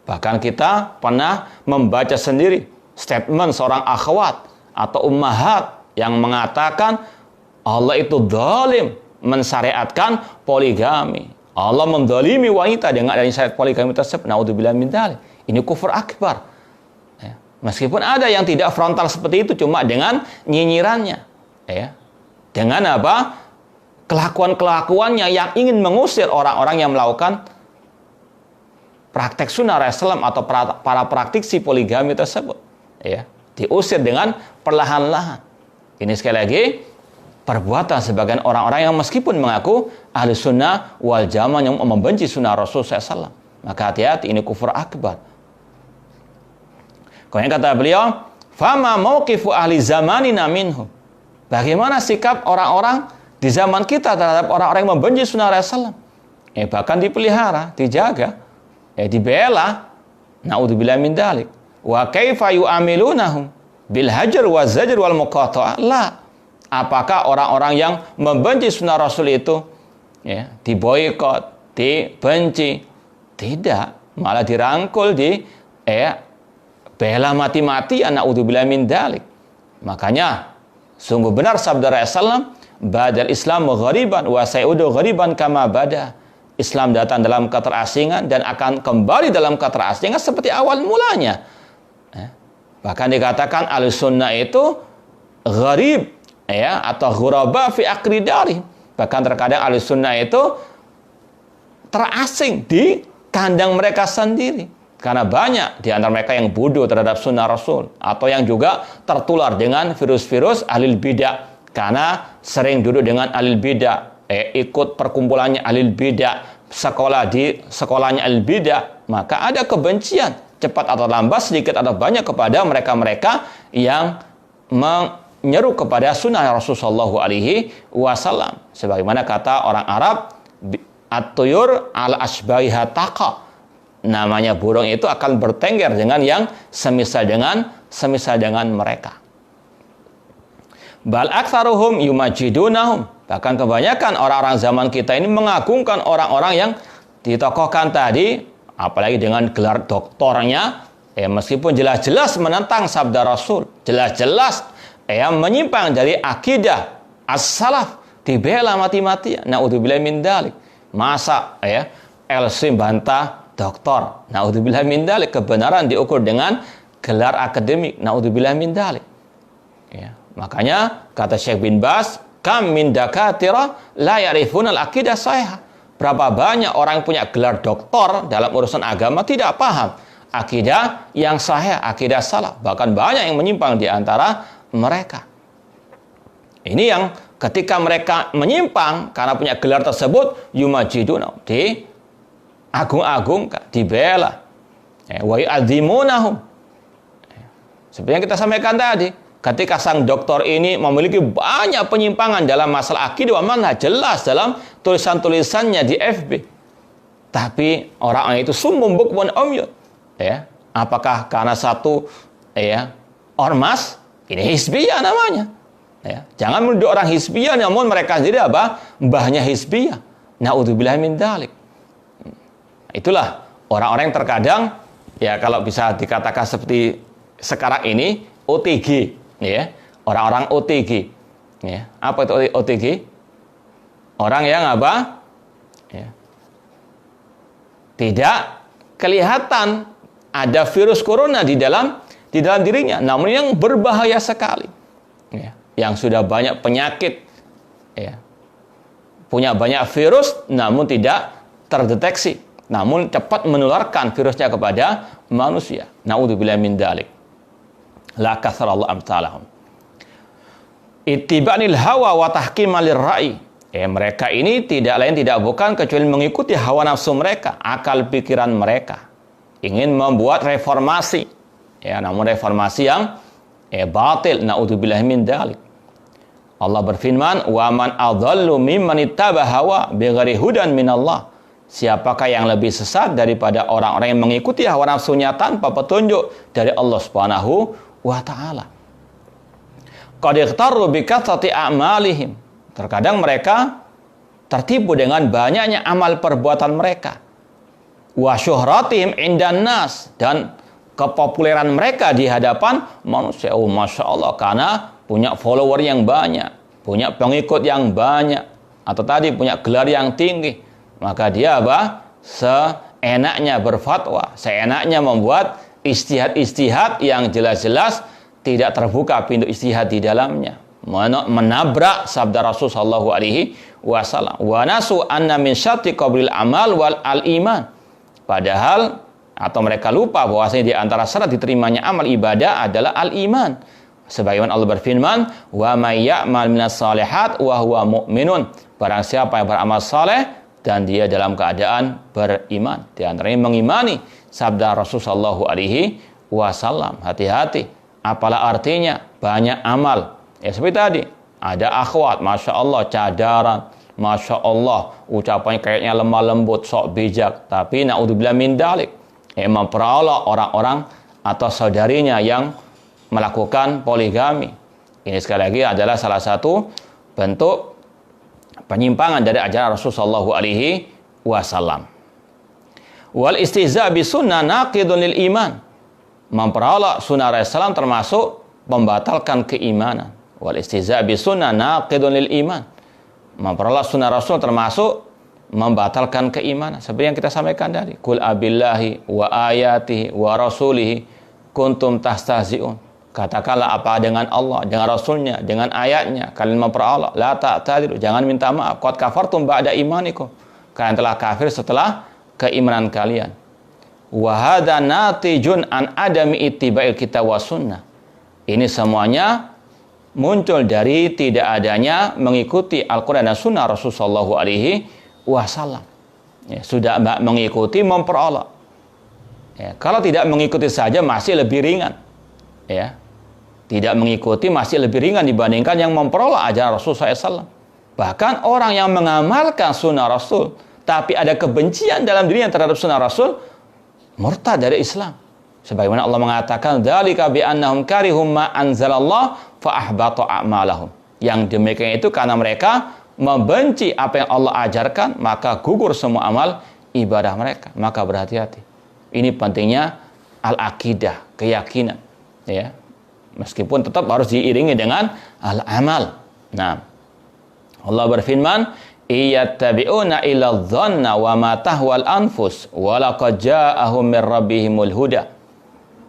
Speaker 1: Bahkan kita pernah membaca sendiri statement seorang akhwat atau ummahat yang mengatakan Allah itu zalim mensyariatkan poligami. Allah mendolimi wanita dengan adanya syariat poligami tersebut. Naudzubillah min dzalik. Ini kufur akbar. Meskipun ada yang tidak frontal seperti itu, cuma dengan nyinyirannya. Dengan apa? Kelakuan-kelakuannya yang ingin mengusir orang-orang yang melakukan praktek sunnah Rasulullah atau para praktiksi poligami tersebut. Diusir dengan perlahan-lahan. Ini sekali lagi perbuatan sebagian orang-orang yang meskipun mengaku ahli sunnah wal jamaah yang membenci sunnah Rasul SAW. Maka hati-hati, ini kufur akbar. Kemudian kata beliau, fama mauqifu ahli zamanina minhum. Bagaimana sikap orang-orang di zaman kita terhadap orang-orang yang membenci sunnah Rasulullah? Bahkan dipelihara, dijaga, dibela. Naudzubillah min dzalik. Wa kaifa yu'amilunahum bil hajar wa zajr wal muqata'ah? La. Apakah orang-orang yang membenci sunnah Rasul itu diboikot, dibenci? Tidak, malah dirangkul, bela mati-matian. Naudzubillah min dzalik. Makanya sungguh benar sabda Rasulullah, badal Islam ghariban wa sayudu ghariban kama bada. Islam datang dalam keterasingan dan akan kembali dalam keterasingan seperti awal mulanya. Bahkan dikatakan al-sunnah itu gharib, atau ghuraba fi aqridari. Bahkan terkadang al-sunnah itu terasing di kandang mereka sendiri. Karena banyak di antara mereka yang bodoh terhadap sunnah Rasul, atau yang juga tertular dengan virus-virus ahlul bidah. Karena sering duduk dengan ahlul bidah, ikut perkumpulannya ahlul bidah, sekolah di sekolahnya ahlul bidah, maka ada kebencian cepat atau lambat, sedikit atau banyak kepada mereka-mereka yang menyeru kepada sunnah Rasulullah SAW. Sebagaimana kata orang Arab, at-tuyur al ashbahiha taqa. Namanya burung itu akan bertengger dengan yang semisal dengan mereka. Bal aktsaruhum yumajidunahum. Bahkan kebanyakan orang-orang zaman kita ini mengagungkan orang-orang yang ditokohkan tadi, apalagi dengan gelar doktornya, meskipun jelas-jelas menentang sabda Rasul, jelas-jelas menyimpang dari akidah as-salaf, dibela mati-matian. Naudzubillah min dzalik. Masa LC bantah doktor? Naudzubillah min dzalik. Kebenaran diukur dengan gelar akademik. Naudzubillah min dzalik. Makanya kata Syekh bin Baz, kam min dakatira la ya'rifuna al-aqidah sahihah. Berapa banyak orang yang punya gelar doktor dalam urusan agama tidak paham akidah yang sahih, akidah salaf. Bahkan banyak yang menyimpang di antara mereka. Ini yang ketika mereka menyimpang karena punya gelar tersebut, yumajiduna, diagung-agungkan, dibela. Wa yu'adzimunahum. Seperti yang kita sampaikan tadi, ketika sang dokter ini memiliki banyak penyimpangan dalam masalah akidah wa manhaj, jelas dalam tulisan-tulisannya di FB. Tapi orang itu sumbung bukmun umyun. Ya, apakah karena satu ormas? Ini hizbiyah namanya. Ya, jangan menuduh orang hizbiyah namun mereka sendiri apa? Mbahnya hizbiyah. Na'udzubillah min dzalik. Itulah orang-orang yang terkadang ya kalau bisa dikatakan seperti sekarang ini OTG, ya. Orang-orang OTG. Ya. Apa itu OTG? Orang yang apa? Ya. Tidak kelihatan ada virus corona di dalam dirinya, namun yang berbahaya sekali. Ya. Yang sudah banyak penyakit, ya. Punya banyak virus namun tidak terdeteksi, namun cepat menularkan virusnya kepada manusia. Na'udzubillah min dzalik. La kasrallahu amsalahum. Ittiba'il hawa wa tahkimalir ra'i. Mereka ini tidak lain tidak bukan kecuali mengikuti hawa nafsu mereka, akal pikiran mereka. Ingin membuat reformasi. Ya, namun reformasi yang batil. Na'udzubillah min dzalik. Allah berfirman, "Wa man adhallu mimman ittaba hawa bighairi hudan minallah." Siapakah yang lebih sesat daripada orang-orang yang mengikuti hawa nafsunya tanpa petunjuk dari Allah Subhanahu wa taala. Qad ightarru bi kathrati a'malihim. Terkadang mereka tertipu dengan banyaknya amal perbuatan mereka. Wa syuhratihim indan nas, dan kepopuleran mereka di hadapan manusia. Oh, Masya Allah, karena punya follower yang banyak, punya pengikut yang banyak, atau tadi punya gelar yang tinggi, maka dia apa? Seenaknya berfatwa, seenaknya membuat ijtihad-ijtihad yang jelas-jelas tidak terbuka pintu ijtihad di dalamnya, menabrak sabda Rasul sallallahu alaihi wasallam. Wa nasu anna min syarti qablil amal wal iman. Padahal atau mereka lupa bahwasanya di antara syarat diterimanya amal ibadah adalah al-iman. Sebagaimana Allah berfirman, "Wa may ya'mal minas shalihat wa huwa mu'minun." Barang siapa yang beramal saleh dan dia dalam keadaan beriman. Di antaranya mengimani sabda Rasul sallallahu alaihi wasallam. Hati-hati. Apalah artinya banyak amal. Ya seperti tadi, ada akhwat, Masya Allah, cadaran, Masya Allah, ucapannya kayaknya lemah lembut, sok bijak, tapi na'udzubillah min dzalik, memperalah orang-orang atau saudarinya yang melakukan poligami. Ini sekali lagi adalah salah satu bentuk penyimpangan dari ajaran Rasulullah sallallahu alaihi wasallam. Wal istihza' bi sunnah naqidun lil iman. Memperalah sunnah Rasulullah termasuk membatalkan keimanan. Wal istihza' bi sunnah naqidun lil iman. Memperalah sunnah Rasul termasuk membatalkan keimanan. Seperti yang kita sampaikan tadi, qul abillahi wa ayatihi wa rasulihi kuntum tastahzi'un. Katakanlah apa dengan Allah, dengan Rasulnya, dengan ayatnya kalian memperalah. La ta'tadiru, jangan minta maaf. Qad kafartum ba'da imanikum. Kalian telah kafir setelah keimanan kalian. Wa hadza natijun an adami ittiba'il kitab wa sunnah. Ini semuanya muncul dari tidak adanya mengikuti Al-Quran dan Sunnah Rasulullah sallallahu alaihi wasallam. Ya, sudah mengikuti memperalah. Ya, kalau tidak mengikuti saja masih lebih ringan. Ya, tidak mengikuti masih lebih ringan dibandingkan yang memperoleh ajaran Rasul SAW. Bahkan orang yang mengamalkan sunnah Rasul, tapi ada kebencian dalam dirinya terhadap sunnah Rasul, murtad dari Islam. Sebagaimana Allah mengatakan, "Dzalika bi annahum karihum ma anzalallah fa ahbata a'malahum." Yang demikian itu karena mereka membenci apa yang Allah ajarkan, maka gugur semua amal ibadah mereka. Maka berhati-hati. Ini pentingnya al-aqidah, keyakinan. Ya, meskipun tetap harus diiringi dengan al-amal. Nah, Allah berfirman, "Iyattabi'una illa dhanna wa ma tahwal anfus wa laqad ja'ahum mir rabbihimul huda."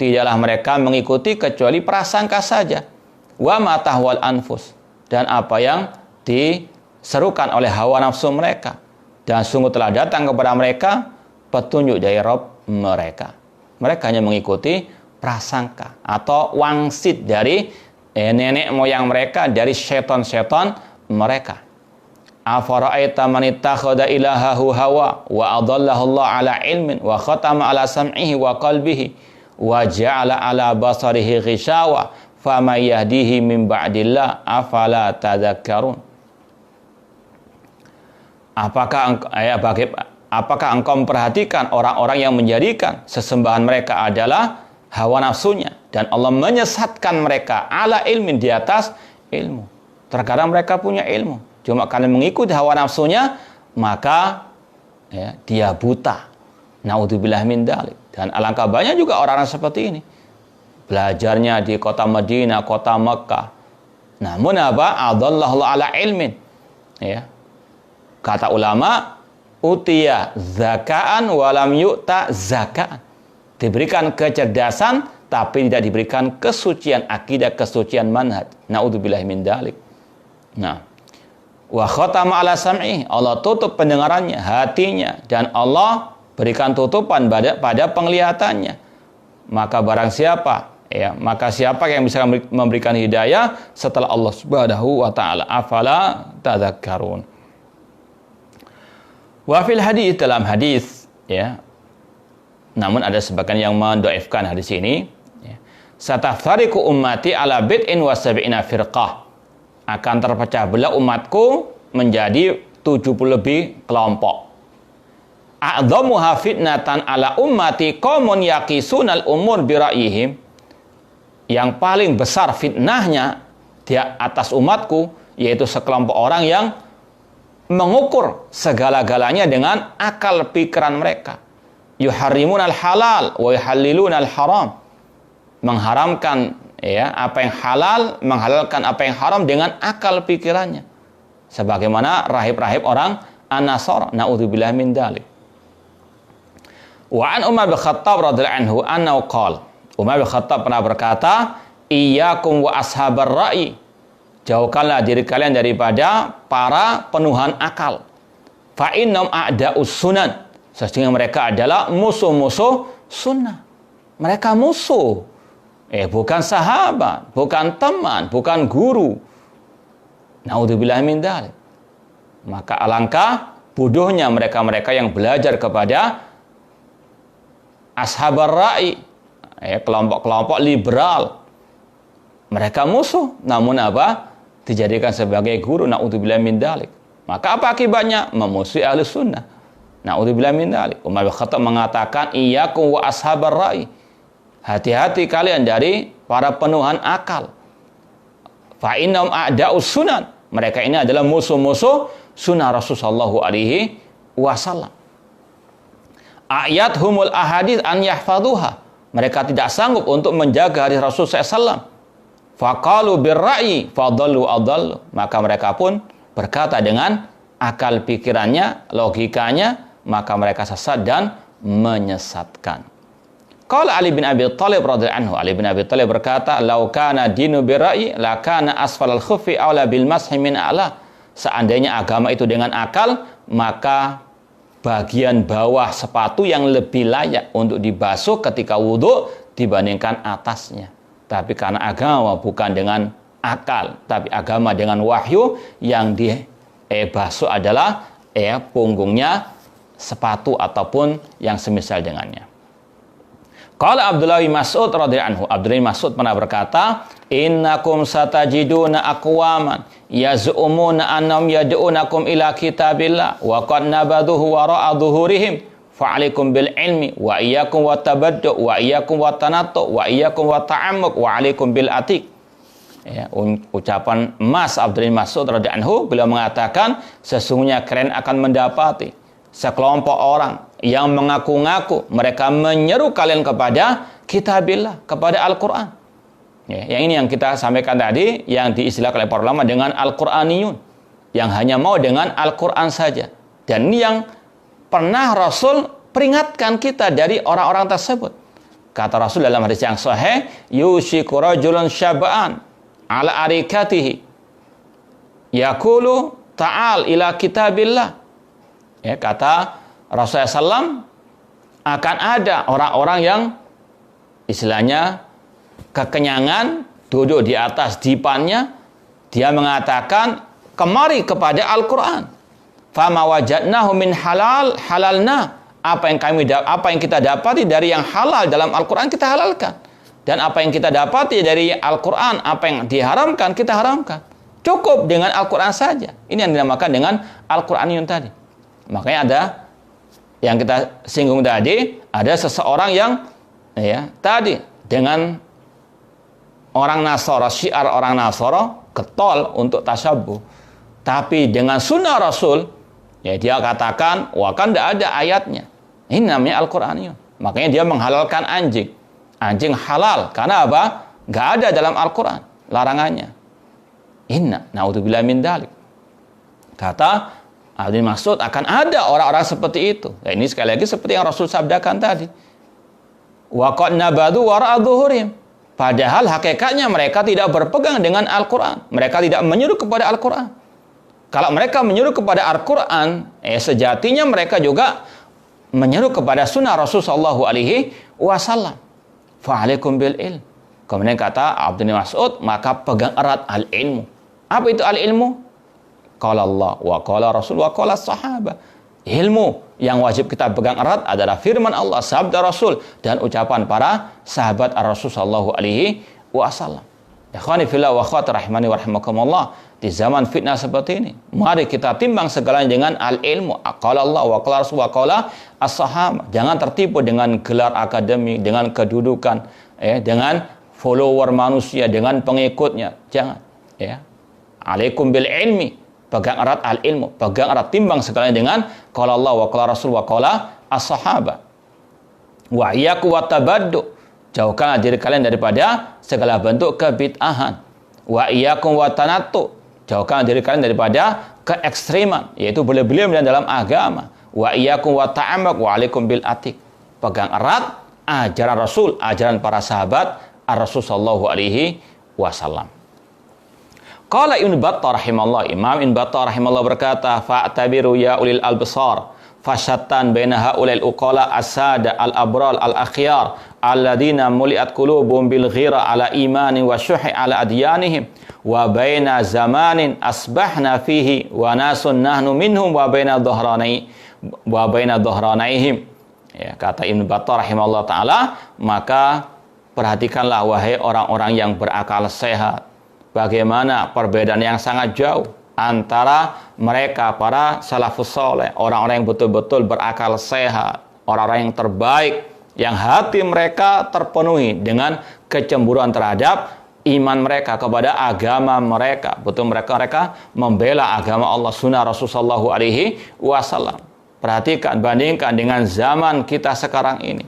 Speaker 1: Tidaklah mereka mengikuti kecuali prasangka saja. Wa ma tahwal anfus, dan apa yang diserukan oleh hawa nafsu mereka. Dan sungguh telah datang kepada mereka petunjuk dari Rabb mereka. Mereka hanya mengikuti prasangka atau wangsit dari nenek moyang mereka, dari setan-setan mereka. Afara'aita man ittakhadha ilahahu hawa wa adallahu Allah ala ilmin wa khatama ala sam'ihi wa qalbihi wa ja'ala ala basarihi ghishawa fama yahdihi min ba'dillah afala tadzakkarun. Apakah engkau memperhatikan orang-orang yang menjadikan sesembahan mereka adalah hawa nafsunya dan Allah menyesatkan mereka ala ilmin, di atas ilmu. Terkadang mereka punya ilmu, cuma karena mengikuti hawa nafsunya maka dia buta. Naudzubillah min dzalik. Dan alangkah banyak juga orang-orang seperti ini. Belajarnya di kota Madinah, kota Mekah. Namun apa? Adallahu ala ilmin. Ya. Kata ulama, utiya zakaan walam yu'ta zakaan. Diberikan kecerdasan tapi tidak diberikan kesucian akidah, kesucian manhaj. Naudzubillah min dzalik. Nah, wa khatama ala sam'i, Allah tutup pendengarannya, hatinya, dan Allah berikan tutupan pada penglihatannya. Maka barang siapa, maka siapa yang bisa memberikan hidayah setelah Allah Subhanahu wa taala? Afala tadzakkarun. Wa fil hadis, dalam hadis, namun ada sebagian yang mendoifkan hadis ini. Satafariqu ummati ala bid'in wa sab'ina firqah. Akan terpecah belah umatku menjadi 70 lebih kelompok. A'dhamuha fitnatan ala ummati qaumun yaqisunal umur bira'yihim. Yang paling besar fitnahnya di atas umatku yaitu sekelompok orang yang mengukur segala-galanya dengan akal pikiran mereka. Yuharrimunal halal wa yuhallilunal haram. Mengharamkan apa yang halal, menghalalkan apa yang haram dengan akal pikirannya. Sebagaimana rahib-rahib orang An-Nasara, naudzubillah min dzalik. Wa an Umar bin Khattab radhiyallahu anhu annahu qala, Umar bin Khattab pernah berkata, iyyakum wa ashabar ra'i, jauhkanlah diri kalian daripada para penuhan akal. Fa innahum a'da'us sunan, sesungguhnya mereka adalah musuh-musuh sunnah. Mereka musuh, bukan sahabat, bukan teman, bukan guru. Naudzubillah min dzalik. Maka alangkah bodohnya mereka-mereka yang belajar kepada ashabar ra'i, kelompok-kelompok liberal. Mereka musuh, namun apa? Dijadikan sebagai guru. Naudzubillah min dzalik. Maka apa akibatnya? Memusuhi ahli sunnah. Naudzubillah min dzalik. Umar bin Khattab mengatakan, iyyakum wa ashabar ra'i, hati-hati kalian dari para penuhan akal. Fa innahum a'da'us sunan, mereka ini adalah musuh-musuh sunnah Rasulullah sallallahu alaihi wasallam. Ayat humul ahadits an yahfaduha, mereka tidak sanggup untuk menjaga hadis Rasul SAW. Faqalu birra'i fadallu adallu, maka mereka pun berkata dengan akal pikirannya, logikanya, maka mereka sesat dan menyesatkan. Qala Ali bin Abi Thalib radhiyallahu anhu, Ali bin Abi Thalib berkata, "Lau kana dinu birra'i la kana asfalal khuffi aula bil mashi min a'la." Seandainya agama itu dengan akal, maka bagian bawah sepatu yang lebih layak untuk dibasuh ketika wudhu dibandingkan atasnya. Tapi karena agama bukan dengan akal, tapi agama dengan wahyu, yang dibasuh adalah punggungnya sepatu ataupun yang semisal dengannya. Qala Abdullah bin Mas'ud radhiyallahu anhu, Abdullah bin Mas'ud pernah berkata, innakum satajiduna aqwaman yaz'umuna annahum yad'unakum ila kitabillah wa qad nabaduhu wara'a dhuhurihim fa'alaikum bil ilmi wa iyyakum wat tabaddu wa iyyakum wat tanattu wa iyyakum wat ta'ammuq wa 'alaikum bil atiq. Ucapan Mas Abdullah bin Mas'ud radhiyallahu anhu, beliau mengatakan, sesungguhnya kalian akan mendapati sekelompok orang yang mengaku-ngaku mereka menyeru kalian kepada kitabillah, kepada Al-Quran. Yang ini yang kita sampaikan tadi, yang diistilahkan oleh para ulama dengan Al-Quraniyun, yang hanya mau dengan Al-Quran saja. Dan ini yang pernah Rasul peringatkan kita dari orang-orang tersebut. Kata Rasul dalam hadis yang sahih, yushiku rajulun syab'an ala arikatihi yaqulu ta'al ila kitabillah. Kata Rasulullah SAW, akan ada orang-orang yang istilahnya kekenyangan, duduk di atas dipannya, dia mengatakan, kemari kepada Al-Quran. Fama wajadnahu min halal halalna, apa yang kita dapati dari yang halal dalam Al-Quran kita halalkan. Dan apa yang kita dapati dari Al-Quran, apa yang diharamkan, kita haramkan. Cukup dengan Al-Quran saja. Ini yang dinamakan dengan Al-Quraniyun tadi. Makanya ada yang kita singgung tadi, ada seseorang yang tadi dengan orang Nasara, syiar orang Nasara getol untuk tasyabuh. Tapi dengan sunnah Rasul, dia katakan, wah kan tidak ada ayatnya. Ini namanya Al-Quraniyun. Makanya dia menghalalkan anjing. Anjing halal. Karena apa? Nggak ada dalam Al-Quran larangannya. Inna na'udzubillah min dalik. Kata Ibnu Mas'ud, akan ada orang-orang seperti itu. Nah, ini sekali lagi seperti yang Rasul sabdakan tadi. Wa qad nabadu wara'a dhuhurim. Padahal hakikatnya mereka tidak berpegang dengan Al-Quran. Mereka tidak menyuruh kepada Al-Quran. Kalau mereka menyuruh kepada Al-Quran, sejatinya mereka juga menyeru kepada sunnah Rasulullah SAW. Fa'alaikum bil ilm. Kemudian kata Abdul Mas'ud, maka pegang erat al-ilmu. Apa itu al-ilmu? Qala Allah wa qala Rasul wa qala sahabat. Ilmu yang wajib kita pegang erat adalah firman Allah, sabda Rasul, dan ucapan para sahabat Rasul sallallahu alaihi wasallam. Ikhwani fillah wa akhwati rahimani wa rahimakumullah. Di zaman fitnah seperti ini, mari kita timbang segalanya dengan al-ilmu. Qala Allah wa qala Rasul wa qala as-sahabah. Jangan tertipu dengan gelar akademik, dengan kedudukan, dengan follower manusia, dengan pengikutnya. Jangan. Alaikum bil ilmi. Pegang erat al-ilmu, pegang erat, timbang segalanya dengan qala Allah wa qala Rasul wa qala as-sahabah. Wa iyyakum wa tabaddu. Jauhkanlah diri kalian daripada segala bentuk kebid'ahan. Wa iyyakum wa tanattu. Jauhkanlah diri kalian daripada keekstriman, yaitu berlebihan dalam agama. Wa iyyakum wa ta'ammak wa alaikum bil atik. Pegang erat ajaran Rasul, ajaran para sahabat Ar-Rasul sallallahu alaihi wasallam. Qala Ibnu Battah rahimallah, Imam Ibnu Battah rahimallah berkata, fa'tabiru ya ulil albasar fasyattan baina haulil uqala as-sada al-abral al-akhyar alladina muliat qulubuhum bil ghira ala imani wa syuhi ala adyanihim wa baina zamanin asbahna fihi wa nasun nahnu minhum wa baina dhahranaihim. Kata Ibnu Battah rahimallah taala, maka perhatikanlah wahai orang-orang yang berakal sehat, bagaimana perbedaan yang sangat jauh antara mereka para salafus soleh, orang-orang yang betul-betul berakal sehat, orang-orang yang terbaik, yang hati mereka terpenuhi dengan kecemburuan terhadap iman mereka kepada agama mereka. Betul mereka membela agama Allah, sunnah Rasulullah SAW. Perhatikan, bandingkan dengan zaman kita sekarang ini,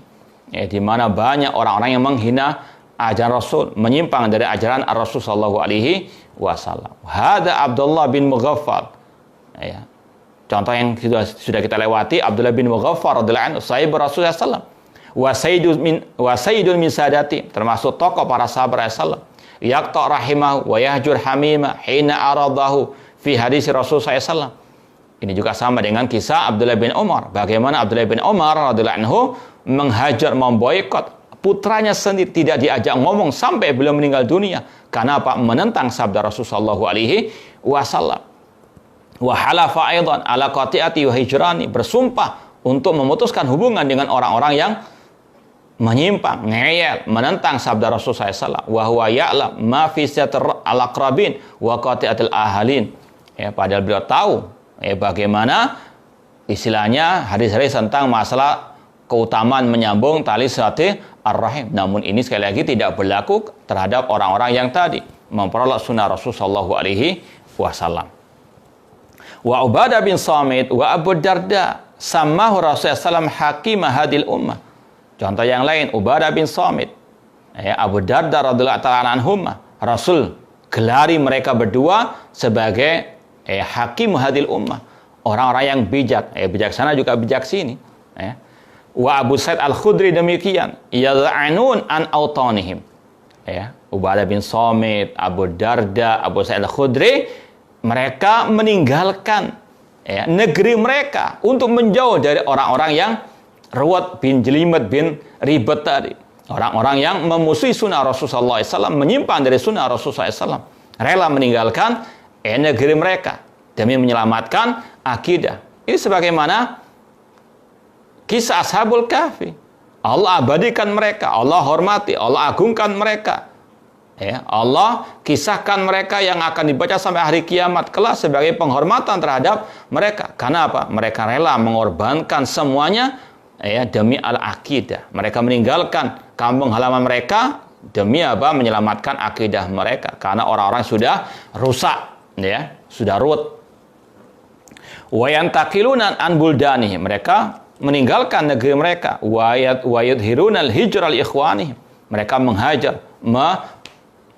Speaker 1: di mana banyak orang-orang yang menghina ajaran Rasul, menyimpang dari ajaran Rasul sallallahu alaihi wasallam. Hada Abdullah bin Mughaffal. Contoh yang sudah kita lewati, Abdullah bin Mughaffal radhiyallahu anhu, sahib Rasulullah sallallahu alaihi wasallam, wa sayyidun min sadati, termasuk tokoh para sahabat Rasulullah. Yaqta rahimahu wa yahjur hamima hina aradahu fi hadis Rasulullah sallallahu alaihi wasallam. Ini juga sama dengan kisah Abdullah bin Umar. Bagaimana Abdullah bin Umar radhiyallahu anhu menghajar, memboikot putranya sendiri, tidak diajak ngomong sampai beliau meninggal dunia. Karena apa? Menentang sabda Rasulullah sallallahu alaihi wasallam. Wa halafa aidan ala qati'ati wa hijrani, bersumpah untuk memutuskan hubungan dengan orang-orang yang menyimpang, ngeyel, menentang sabda Rasulullah sallallahu alaihi wasallam. Wa huwa ya'lam ma fi sitratil al-aqrabin wa qati'atil ahalin. Padahal beliau tahu bagaimana istilahnya hadis-hadis tentang masalah keutamaan menyambung tali silaturahim ar-rahim. Namun ini sekali lagi tidak berlaku terhadap orang-orang yang tadi memperoleh sunnah Rasul sallallahu alaihi wasallam. Wa Ubadah bin Samit wa Abu Darda samahu Rasulullah sallallahu hakim hadil ummah. Contoh yang lain, Ubadah bin Samit, Abu Darda radhiyallahu ta'ala anhumah, Rasul gelari mereka berdua sebagai hakim hadil ummah, orang-orang yang bijak, bijaksana juga bijak sini. Wa Abu Sa'id Al-Khudri demikian, yad'anun an autanihim. Ubadah bin Samit, Abu Darda, Abu Sa'id Al-Khudri, mereka meninggalkan negeri mereka untuk menjauh dari orang-orang yang ruwet bin jelimet bin ribet tadi. Orang-orang yang memusuhi sunnah Rasulullah SAW, menyimpang dari sunnah Rasulullah SAW, rela meninggalkan negeri mereka demi menyelamatkan akidah. Ini sebagaimana kisah Ashabul Kahfi. Allah abadikan mereka, Allah hormati, Allah agungkan mereka. Ya, Allah kisahkan mereka yang akan dibaca sampai hari kiamat kelak sebagai penghormatan terhadap mereka. Karena apa? Mereka rela mengorbankan semuanya ya demi al-aqidah. Mereka meninggalkan kampung halaman mereka demi apa? Menyelamatkan akidah mereka. Karena orang-orang sudah rusak, ya, sudah ruwet. Wa yantakiluna an buldani. Mereka meninggalkan negeri mereka. Wa yudhiruna al-hijra li-ikhwanihim. Mereka menghajar,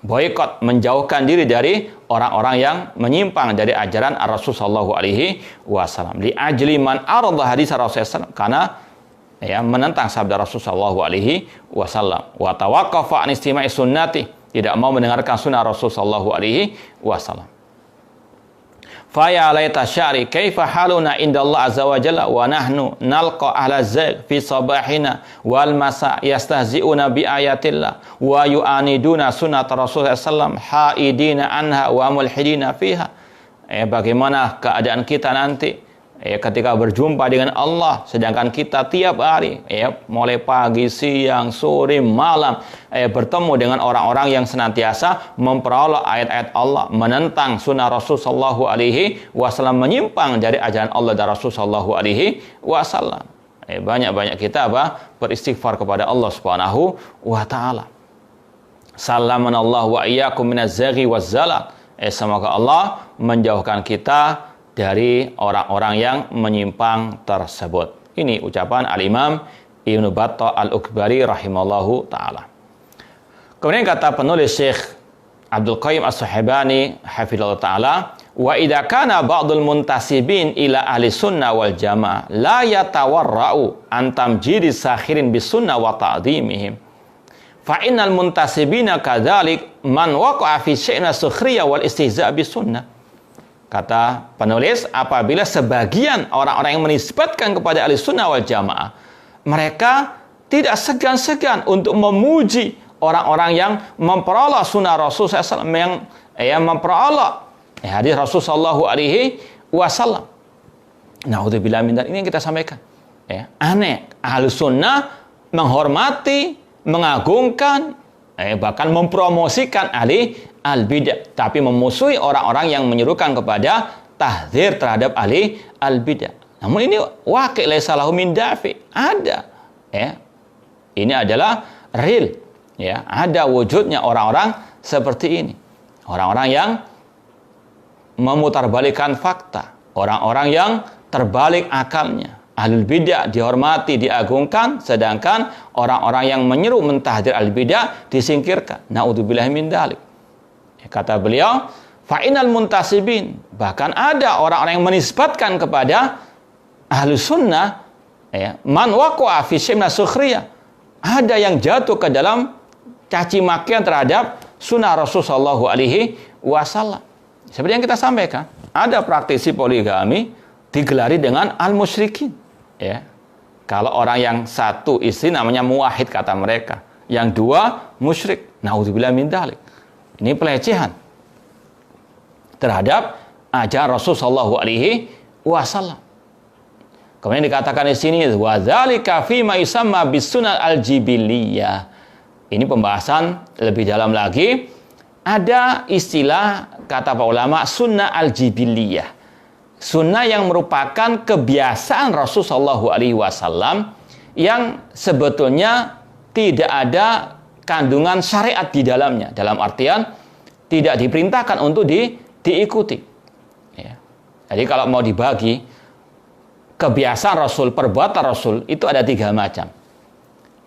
Speaker 1: boykot, menjauhkan diri dari orang-orang yang menyimpang dari ajaran Rasul sallallahu alaihi wasallam. Li ajli man arada hadis Rasulullah, karena ya menentang sabda Rasul sallallahu alaihi wasallam. Wa tawaqqafa an istima'i sunnati, tidak mau mendengarkan sunnah Rasul sallallahu alaihi wasallam. Fa ya laita syari kaifa haluna indallah azza wa jalla wa nahnu nalqa ahla zayg fi sabahina wal masa yastahzi'una bi ayatillah wa yu'aniduna sunnat Rasulullah sallallahu haidina anha wa mulhidina fiha. Bagaimana keadaan kita nanti ketika berjumpa dengan Allah, sedangkan kita tiap hari mulai pagi, siang, sore, malam bertemu dengan orang-orang yang senantiasa memperoleh ayat-ayat Allah, menentang sunnah Rasul sallallahu alaihi wasallam, menyimpang dari ajaran Allah dan Rasul sallallahu alaihi wasallam. Banyak-banyak kita beristighfar kepada Allah Subhanahu wa taala. Sallamanallahu wa iyyakum minaz zaghi waz zalal. Semoga Allah menjauhkan kita dari orang-orang yang menyimpang tersebut. Ini ucapan Al-Imam Ibnu Battah Al-Ukbari rahimallahu ta'ala. Kemudian kata penulis Syekh Abdul Qayyim As-Sahibani hafizallahu ta'ala, wa idza kana ba'dul muntasibin ila ahli sunnah wal jamaah la yatawarra'u an tamjidi sakhirin bis sunnah wa ta'dhimihim. Fa innal muntasibina kadzalik man waqa'a fi syai'in sukhriya wal istihza' bis sunnah. Kata penulis, apabila sebagian orang-orang yang menisbatkan kepada ahli sunnah wal jamaah, mereka tidak segan-segan untuk memuji orang-orang yang memperoleh sunnah Rasul SAW, yang memperoleh hadis Rasul sallallahu alaihi wasallam. Naudzubillah min dzalik. Ini yang kita sampaikan. Aneh, ahli sunnah menghormati, mengagungkan, bahkan mempromosikan ahli al-bidah, tapi memusuhi orang-orang yang menyerukan kepada tahdzir terhadap ahli al-bidah. Namun ini waqi' laisa lahu min dafi. Ada. Ini adalah real. Ada wujudnya orang-orang seperti ini. Orang-orang yang memutarbalikkan fakta. Orang-orang yang terbalik akalnya. Ahlul bidah dihormati, diagungkan, sedangkan orang-orang yang menyeru mentahdzir al-bidah disingkirkan. Naudzubillahi min dzalik. Kata beliau, fa'inal muntasibin, bahkan ada orang-orang yang menisbatkan kepada ahlu sunnah, man waqa'a fi syai'in sukhriyah, ada yang jatuh ke dalam caci makian terhadap sunnah Rasul sallallahu alaihi wasallam. Seperti yang kita sampaikan, ada praktisi poligami digelari dengan al-musyrikin. Kalau orang yang satu istri namanya muwahhid kata mereka, yang dua musyrik. Naudzubillah min dzalik. Ini pelecehan terhadap ajaran Rasul sallallahu alaihi wasallam. Kemudian dikatakan di sini wa dzalika fi ma yusamma bis sunnah al-jibiliyah. Ini pembahasan lebih dalam lagi. Ada istilah kata para ulama sunnah al-jibiliyah. Sunnah yang merupakan kebiasaan Rasul sallallahu alaihi wasallam yang sebetulnya tidak ada kandungan syariat di dalamnya, dalam artian tidak diperintahkan untuk diikuti. Jadi kalau mau dibagi kebiasaan Rasul, perbuatan Rasul itu ada 3 macam.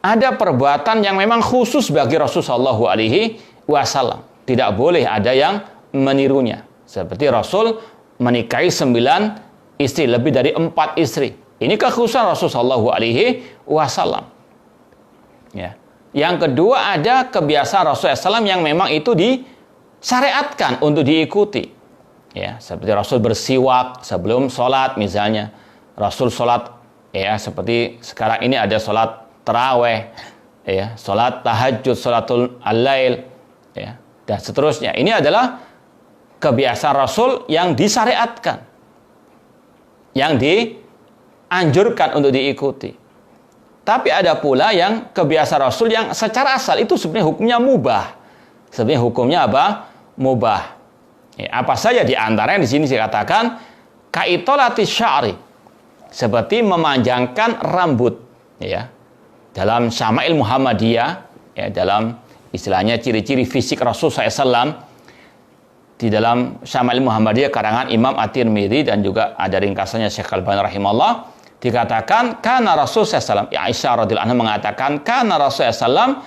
Speaker 1: Ada perbuatan yang memang khusus bagi Rasul sallallahu alaihi wasallam, tidak boleh ada yang menirunya. Seperti Rasul menikahi 9 istri, lebih dari 4 istri. Ini kekhususan Rasul sallallahu alaihi wasallam. Yang kedua, ada kebiasaan Rasulullah SAW yang memang itu disyariatkan untuk diikuti. Seperti Rasul bersiwak sebelum sholat misalnya. Rasul sholat, seperti sekarang ini ada sholat taraweh, sholat tahajud, sholatul al-lail, dan seterusnya. Ini adalah kebiasaan Rasul yang disyariatkan, yang dianjurkan untuk diikuti. Tapi ada pula yang kebiasaan Rasul yang secara asal itu sebenarnya hukumnya mubah. Sebenarnya hukumnya apa? Mubah. Apa saja di antaranya di sini dikatakan kaitolati sya'ri, seperti memanjangkan rambut, ya. Dalam Syama'il Muhammadiyah, ya, dalam istilahnya ciri-ciri fisik Rasul SAW, di dalam Syama'il Muhammadiyah karangan Imam At-Tirmidzi dan juga ada ringkasannya Syekh Al-Albani rahimahullah, dikatakan kana Rasul SAW, ya, Aisyah radhiyallahu anha mengatakan kana Rasul SAW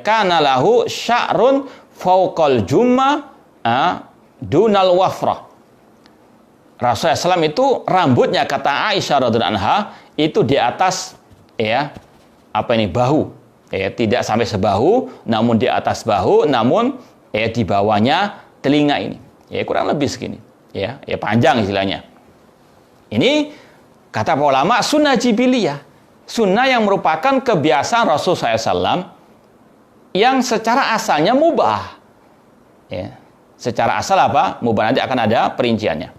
Speaker 1: kana lahu sya'run fauqal jumma dunal wafrah. Rasulullah SAW itu rambutnya, kata Aisyah radhiyallahu anha, itu di atas, ya, apa ini, bahu, ya, tidak sampai sebahu, namun di atas bahu, namun di bawahnya telinga ini, ya, kurang lebih segini, ya panjang istilahnya. Ini kata para ulama sunnah jibiliyah, sunnah yang merupakan kebiasaan Rasulullah SAW yang secara asalnya mubah, ya. Secara asal apa? Mubah, nanti akan ada perinciannya.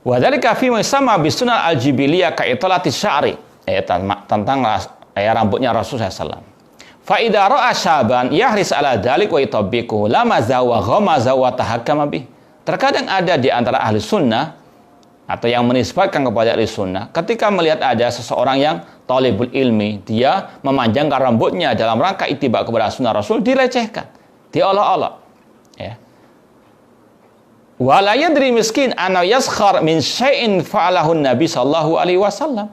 Speaker 1: Wa dzalika fi ma yusamma bis sunnah al-jibiliyah ka italati sya'ri, tentang rambutnya Rasulullah SAW. Fa idza ra'a syaban yahris ala dzalik wa yutabbiqu lama zawa ghamaza wa tahakkama bih. Terkadang ada di antara ahli sunnah atau yang menisbatkan kepada ahli sunnah, ketika melihat ada seseorang yang talibul ilmi, dia memanjangkan rambutnya dalam rangka ittiba kepada sunnah Rasul, dilecehkan, diolok-olok, ya. Wala yadri miskin ana yaskhar min syai'in fa'alahu Nabi sallallahu alaihi wasallam.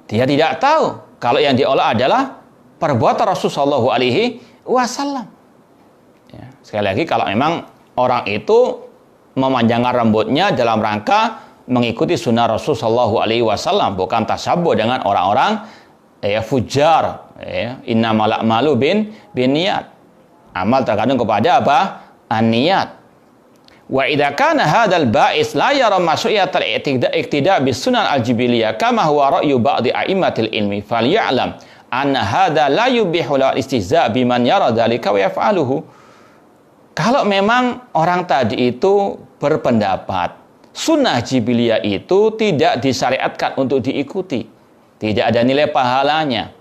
Speaker 1: Dia tidak tahu kalau yang diolok adalah perbuatan Rasul sallallahu alaihi wasallam. Ya, sekali lagi, kalau memang orang itu memanjangkan rambutnya dalam rangka mengikuti sunnah Rasul sallallahu alaihi wasallam, bukan tasabbuh dengan orang-orang fujar, ya, innamal a'malu binniyat. Amal tergantung kepada apa? An-niyat. Wa idza kana hadzal ba'is la yara masyu'iyatal iqtida' bis sunan al-jibiliyah kama huwa ra'yu ba'di a'immatil ilmi falya'lam anna hadza la yubihu al istihza' biman yara dzalika wa yaf'aluhu. Kalau memang orang tadi itu berpendapat sunnah jibiliyah itu tidak disyariatkan untuk diikuti, tidak ada nilai pahalanya,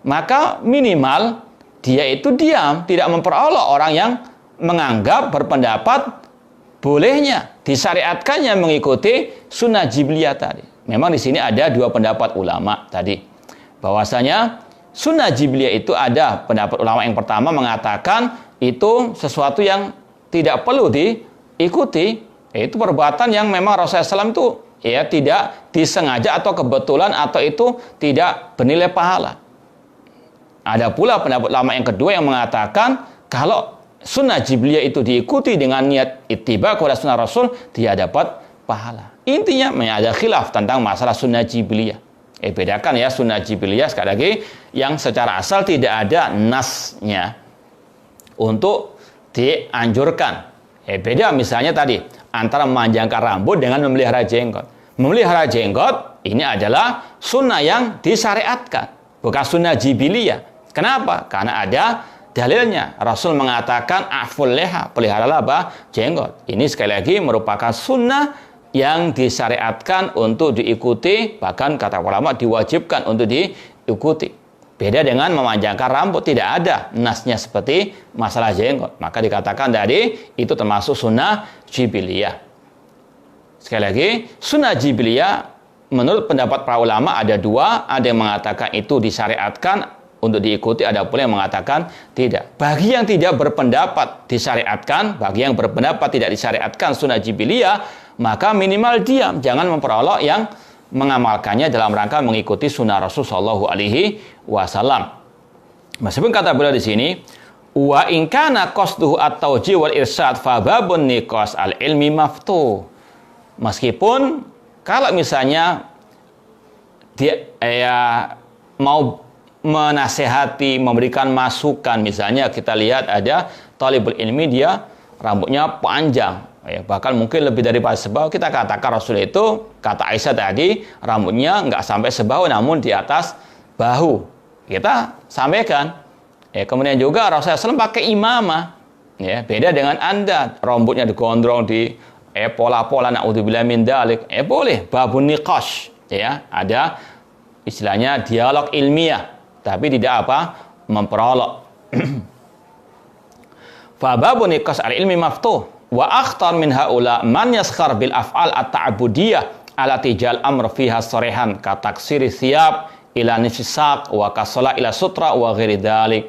Speaker 1: maka minimal dia itu diam, tidak memperolok orang yang menganggap berpendapat bolehnya disyariatkannya mengikuti sunnah jibiliyah tadi. Memang di sini ada dua pendapat ulama tadi, bahwasanya sunnah jibiliyah itu ada pendapat ulama yang pertama mengatakan itu sesuatu yang tidak perlu diikuti, yaitu perbuatan yang memang Rasulullah SAW itu, ya, tidak disengaja atau kebetulan atau itu tidak bernilai pahala. Ada pula pendapat ulama yang kedua yang mengatakan kalau sunnah jibiliyah itu diikuti dengan niat ittiba kepada sunnah Rasul, dia dapat pahala. Intinya ada khilaf tentang masalah sunnah jibiliyah. Bedakan ya, sunnah jibiliyah sekali lagi yang secara asal tidak ada nasnya untuk dianjurkan. Beda misalnya tadi antara memanjangkan rambut dengan memelihara jenggot. Memelihara jenggot ini adalah sunnah yang disyariatkan, bukan sunnah jibiliyah. Kenapa? Karena ada dalilnya. Rasul mengatakan aful leha, peliharalah apa? Jenggot. Ini sekali lagi merupakan sunnah yang disyariatkan untuk diikuti, bahkan kata ulama diwajibkan untuk diikuti. Beda dengan memanjangkan rambut, tidak ada nasnya seperti masalah jenggot. Maka dikatakan tadi itu termasuk sunnah jibiliyah. Sekali lagi, sunnah jibiliyah menurut pendapat para ulama ada dua. Ada yang mengatakan itu disyariatkan untuk diikuti, ada pula yang mengatakan tidak. Bagi yang tidak berpendapat disyariatkan, bagi yang berpendapat tidak disyariatkan sunnah jibiliyah, maka minimal diam, jangan memperolok yang mengamalkannya dalam rangka mengikuti sunnah Rasul sallallahu alaihi wasallam. Meskipun kata beliau di sini, wa in kana qasduhu at-tawjih wal irsyad fa babun niqas al-ilmi maftuh. Meskipun kalau misalnya dia mau menasehati, memberikan masukan, misalnya kita lihat ada talibul ilmi, dia rambutnya panjang, bahkan mungkin lebih daripada sebahu. Kita katakan Rasul itu, kata Aisyah tadi, rambutnya nggak sampai sebahu namun di atas bahu. Kita sampaikan. Kemudian juga Rasulullah SAW pakai imamah, beda dengan Anda, rambutnya digondrong di pola-pola, na'udzubillah min dalik, boleh babun niqash, Ya, ada istilahnya dialog ilmiah, tapi tidak apa? Memperolok. Fa babu niqash al-ilmi maftuh wa akhtar min haula man yaskhar bil af'al at-ta'budiyah alati jal amr fiha sarihan ka taksiri thiyab ila nisaq wa kasala ila sutra wa ghairi dzalik.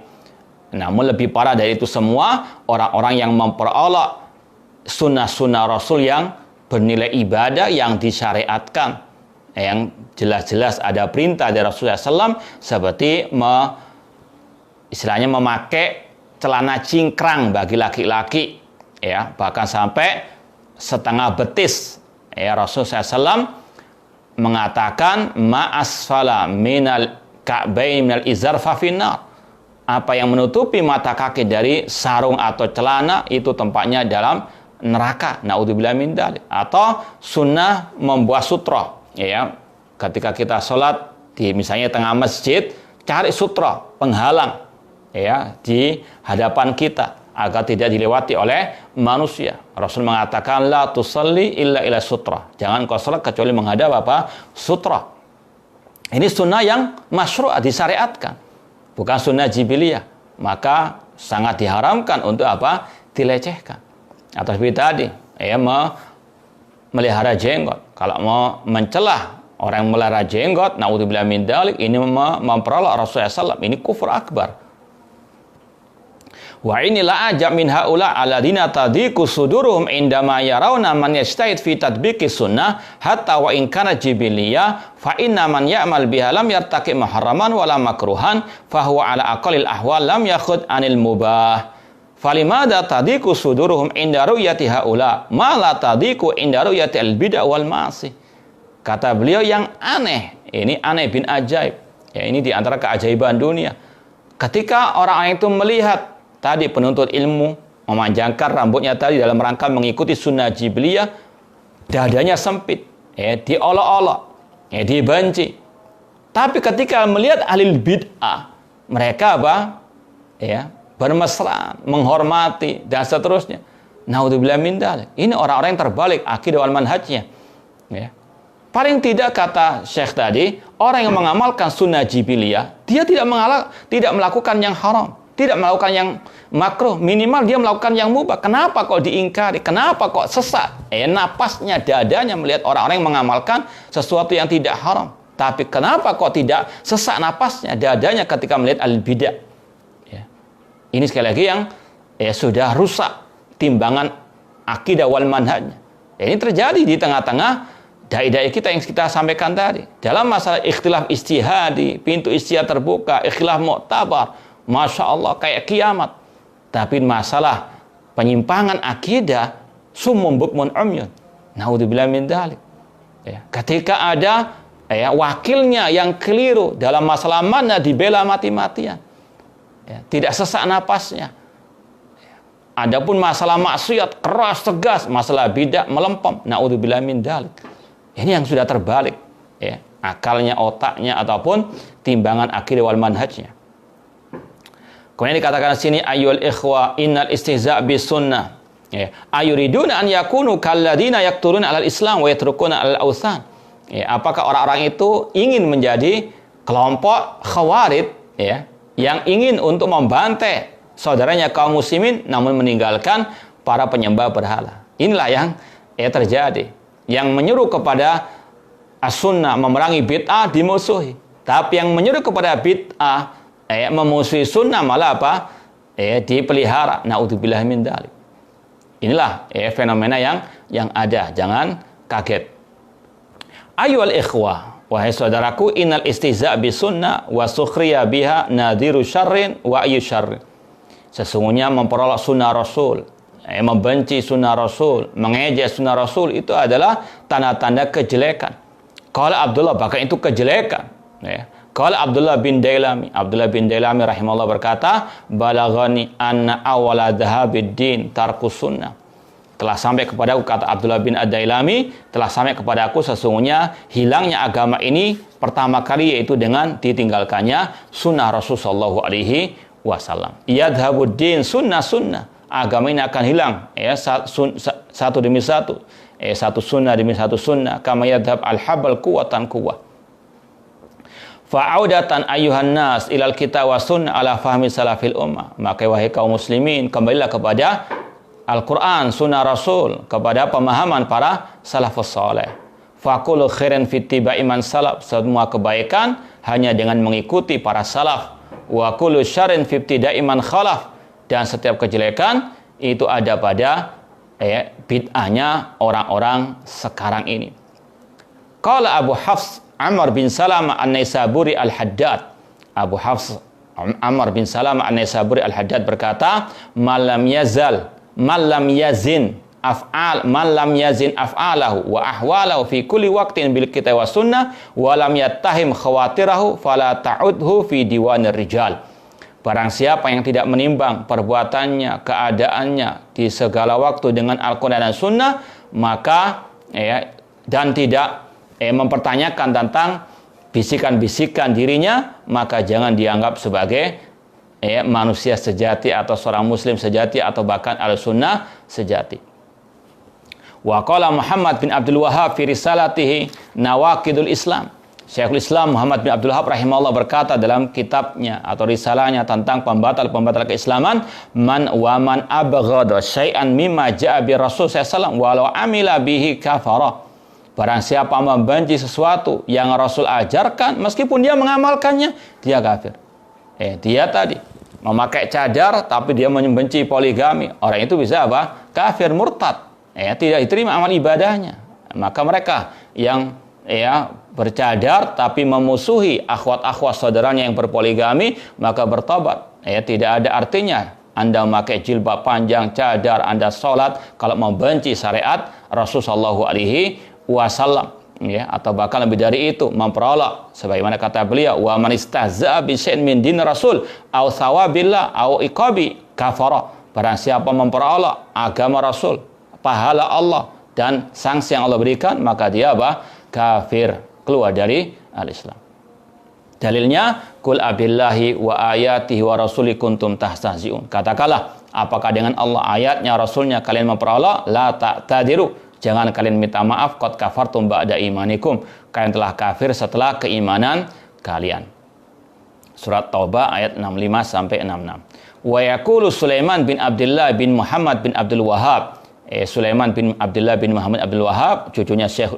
Speaker 1: Namun lebih parah dari itu semua, orang-orang yang memperolok sunnah-sunnah Rasul yang bernilai ibadah yang disyariatkan, yang jelas-jelas ada perintah dari Rasulullah SAW, seperti istilahnya memakai celana cingkrang bagi laki-laki, ya, bahkan sampai setengah betis. Ya, Rasulullah SAW mengatakan ma asfala minal ka'bain minal izar fa finnar. Apa yang menutupi mata kaki dari sarung atau celana itu tempatnya dalam neraka. Naudzubillah min dzalik. Atau sunnah membuat sutra, ya. Ketika kita sholat di misalnya tengah masjid, cari sutra penghalang, ya, di hadapan kita agar tidak dilewati oleh manusia. Rasul mengatakan la tusalli illa ila sutra. Jangan kau salat kecuali menghadap apa? Sutra. Ini sunnah yang masyru', disyariatkan, bukan sunnah jibiliyah. Maka sangat diharamkan untuk apa? Dilecehkan. Atau seperti tadi, ya, melihara jenggot. Kalau mau mencelah orang yang melihara jenggot, naudzubillah min dzalik, ini memperolok Rasulullah SAW. Ini kufur akbar. Wa inilah ajab min haula alladziina tadiqu suduruhum indama yarawna man yajtahid fi tatbiqi sunnah hatta wa in kana jibiliyah fa inna man ya'mal biha lam yartaqi muharraman wala makruhan fa huwa ala aqallil ahwal lam yakhud anil mubah. Falimada tadiqu suduruhum inda ru'yati haula ma la tadiqu inda ru'yati al bid'ah wal ma'asi. Kata beliau yang aneh, ini aneh bin ajaib. Ya, ini di antara keajaiban dunia. Ketika orang-orang itu melihat tadi penuntut ilmu memanjangkan rambutnya tadi dalam rangka mengikuti sunnah jibiliyah, dadanya sempit, ya, diolok-olok, ya, dibenci. Tapi ketika melihat ahli bid'ah, mereka apa? Ya, bermesraan, menghormati dan seterusnya. Naudzubillah min dzalik. Ini orang-orang yang terbalik akidah wal manhajnya. Ya. Paling tidak kata Syekh tadi, orang yang mengamalkan sunnah jibiliyah, dia tidak melakukan yang haram, tidak melakukan yang makruh, minimal dia melakukan yang mubah. Kenapa kok diingkari? Kenapa kok sesat? Napasnya, dadanya melihat orang-orang yang mengamalkan sesuatu yang tidak haram. Tapi kenapa kok tidak sesak napasnya, dadanya ketika melihat al-bidah? Ya. Ini sekali lagi yang sudah rusak timbangan akidah wal manhajnya. Ini terjadi di tengah-tengah dai-dai kita yang kita sampaikan tadi. Dalam masalah ikhtilaf ijtihadi, pintu ijtihad terbuka, ikhtilaf mu'tabar, Masya Allah kayak kiamat. Tapi masalah penyimpangan akidah, summun bukmun umyun. Naudzubillah min dzalik. Ya, ketika ada wakilnya yang keliru dalam masalah mana dibela mati-matian. Ya, tidak sesak napasnya. Ya, adapun masalah maksiat keras tegas, masalah bidah melempem. Naudzubillah min dzalik. Ini yang sudah terbalik, ya, akalnya, otaknya ataupun timbangan akidah wal manhajnya. Kemudian dikatakan di sini ayyul ikhwa innal istihza' bis sunnah. Ya, ayuriduna an yakunu kalladzina yaqturuna 'alal islam wa yatrukuna 'alal awthan. Ya, apakah orang-orang itu ingin menjadi kelompok khawarid, ya, yang ingin untuk membantai saudaranya kaum muslimin namun meninggalkan para penyembah berhala. Inilah yang terjadi. Yang menyuruh kepada as-sunnah memerangi bid'ah dimusuhi. Tapi yang menyuruh kepada bid'ah memusuhi sunnah malah apa? Dipelihara. Naudzubillah min dzalik. Inilah fenomena yang ada. Jangan kaget. Ayyuhal ikhwah, wahai saudaraku, innal istihza' bis sunnah wa sukhriya biha nadiru syarrin wa ayyu syarrin. Sesungguhnya memperolok sunnah Rasul, membenci sunnah Rasul, mengejek sunnah Rasul itu adalah tanda-tanda kejelekan. Kalau Abdullah, bahkan itu kejelekan. Ya. Kalau Abdullah bin Dailami rahimahullah berkata, balaghani anna awala dhahabid din tarkus sunnah. Telah sampai kepada aku, kata Abdullah bin Ad-Dailami, telah sampai kepada aku sesungguhnya hilangnya agama ini pertama kali yaitu dengan ditinggalkannya sunnah Rasul sallallahu alaihi wasallam. Yadhabud din sunnah. Agama ini akan hilang, ya, satu demi satu, satu sunnah demi satu sunnah, kama yadhhab al-habal quwwatan quwwah. Fa'audatan ayuhan nas ilal kitab wa sunnah ala fahmi salafil ummah. Maka wahai kaum muslimin, kembalilah kepada Al-Quran, sunnah Rasul, kepada pemahaman para salafus saleh. Faqulu khairan fi ittiba'i man salaf. Semua kebaikan hanya dengan mengikuti para salaf. Wa kullu syarrin fi ibtida'i man khalaf. Dan setiap kejelekan itu ada pada bid'ahnya orang-orang sekarang ini. Qala Abu Hafs Amr bin Salamah An-Naisaburi Al-Haddad. Abu Hafs Amr bin Salamah An-Naisaburi Al-Haddad berkata, man lam yazin af'alahu wa ahwalahu fi kulli waqtin bil kitab wa sunnah wa lam yattahim khawatirahu fala ta'udhu fi diwanir rijal. Barang siapa yang tidak menimbang perbuatannya, keadaannya di segala waktu dengan Al-Quran dan Sunnah, maka dan tidak mempertanyakan tentang bisikan-bisikan dirinya, maka jangan dianggap sebagai manusia sejati atau seorang muslim sejati atau bahkan al-sunnah sejati. Wa qala Muhammad bin Abdul Wahhab fi risalatihi Nawaqidul Islam. Syekhul Islam Muhammad bin Abdul Wahhab rahimahullah berkata dalam kitabnya atau risalahnya tentang pembatal-pembatal keislaman, man abghada syai'an mimma ja'a bi Rasul sallallahu alaihi wasallam walau amila bihi kafara. Barang siapa membenci sesuatu yang Rasul ajarkan, meskipun dia mengamalkannya, dia kafir. Dia tadi memakai cadar, tapi dia membenci poligami. Orang itu bisa apa? Kafir, murtad. Tidak diterima amal ibadahnya. Maka mereka yang bercadar, tapi memusuhi akhwat-akhwat saudaranya yang berpoligami, maka bertobat. Tidak ada artinya Anda memakai jilbab panjang, cadar, Anda sholat, kalau membenci syariat Rasulullah SAW, atau bahkan lebih dari itu, memperolok sebagaimana kata beliau, wa man istahza'a bi syai'in min din rasul aw thawabillah aw iqabi kafara. Barang siapa memperolok agama Rasul, pahala Allah dan sanksi yang Allah berikan, maka dia kafir, keluar dari al-Islam. Dalilnya, qul abillahi wa ayatihi wa rasuli kuntum tahtazi'un. Katakanlah, apakah dengan Allah, ayatnya, Rasulnya kalian memperolok? La ta'tadiru. Jangan kalian minta maaf, qad kafartum ba'da imanikum. Kalian telah kafir setelah keimanan kalian. Surat Taubah ayat 65 sampai 66. Wa yaqulu Sulaiman bin Abdullah bin Muhammad bin Abdul Wahhab. Sulaiman bin Abdullah bin Muhammad Abdul Wahhab, cucunya Syekh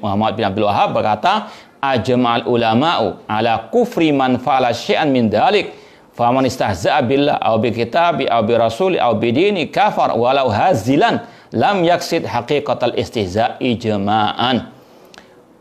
Speaker 1: Muhammad bin Abdul Wahhab, berkata, ajma'al ulama'u ala kufri man fa'ala syai'an min dhalik. Faman istahza'a billah aw bi kitabi aw bi rasuli aw bi dini kafar walau hazilan lam yaksid haqiqatal istihza'i jama'an.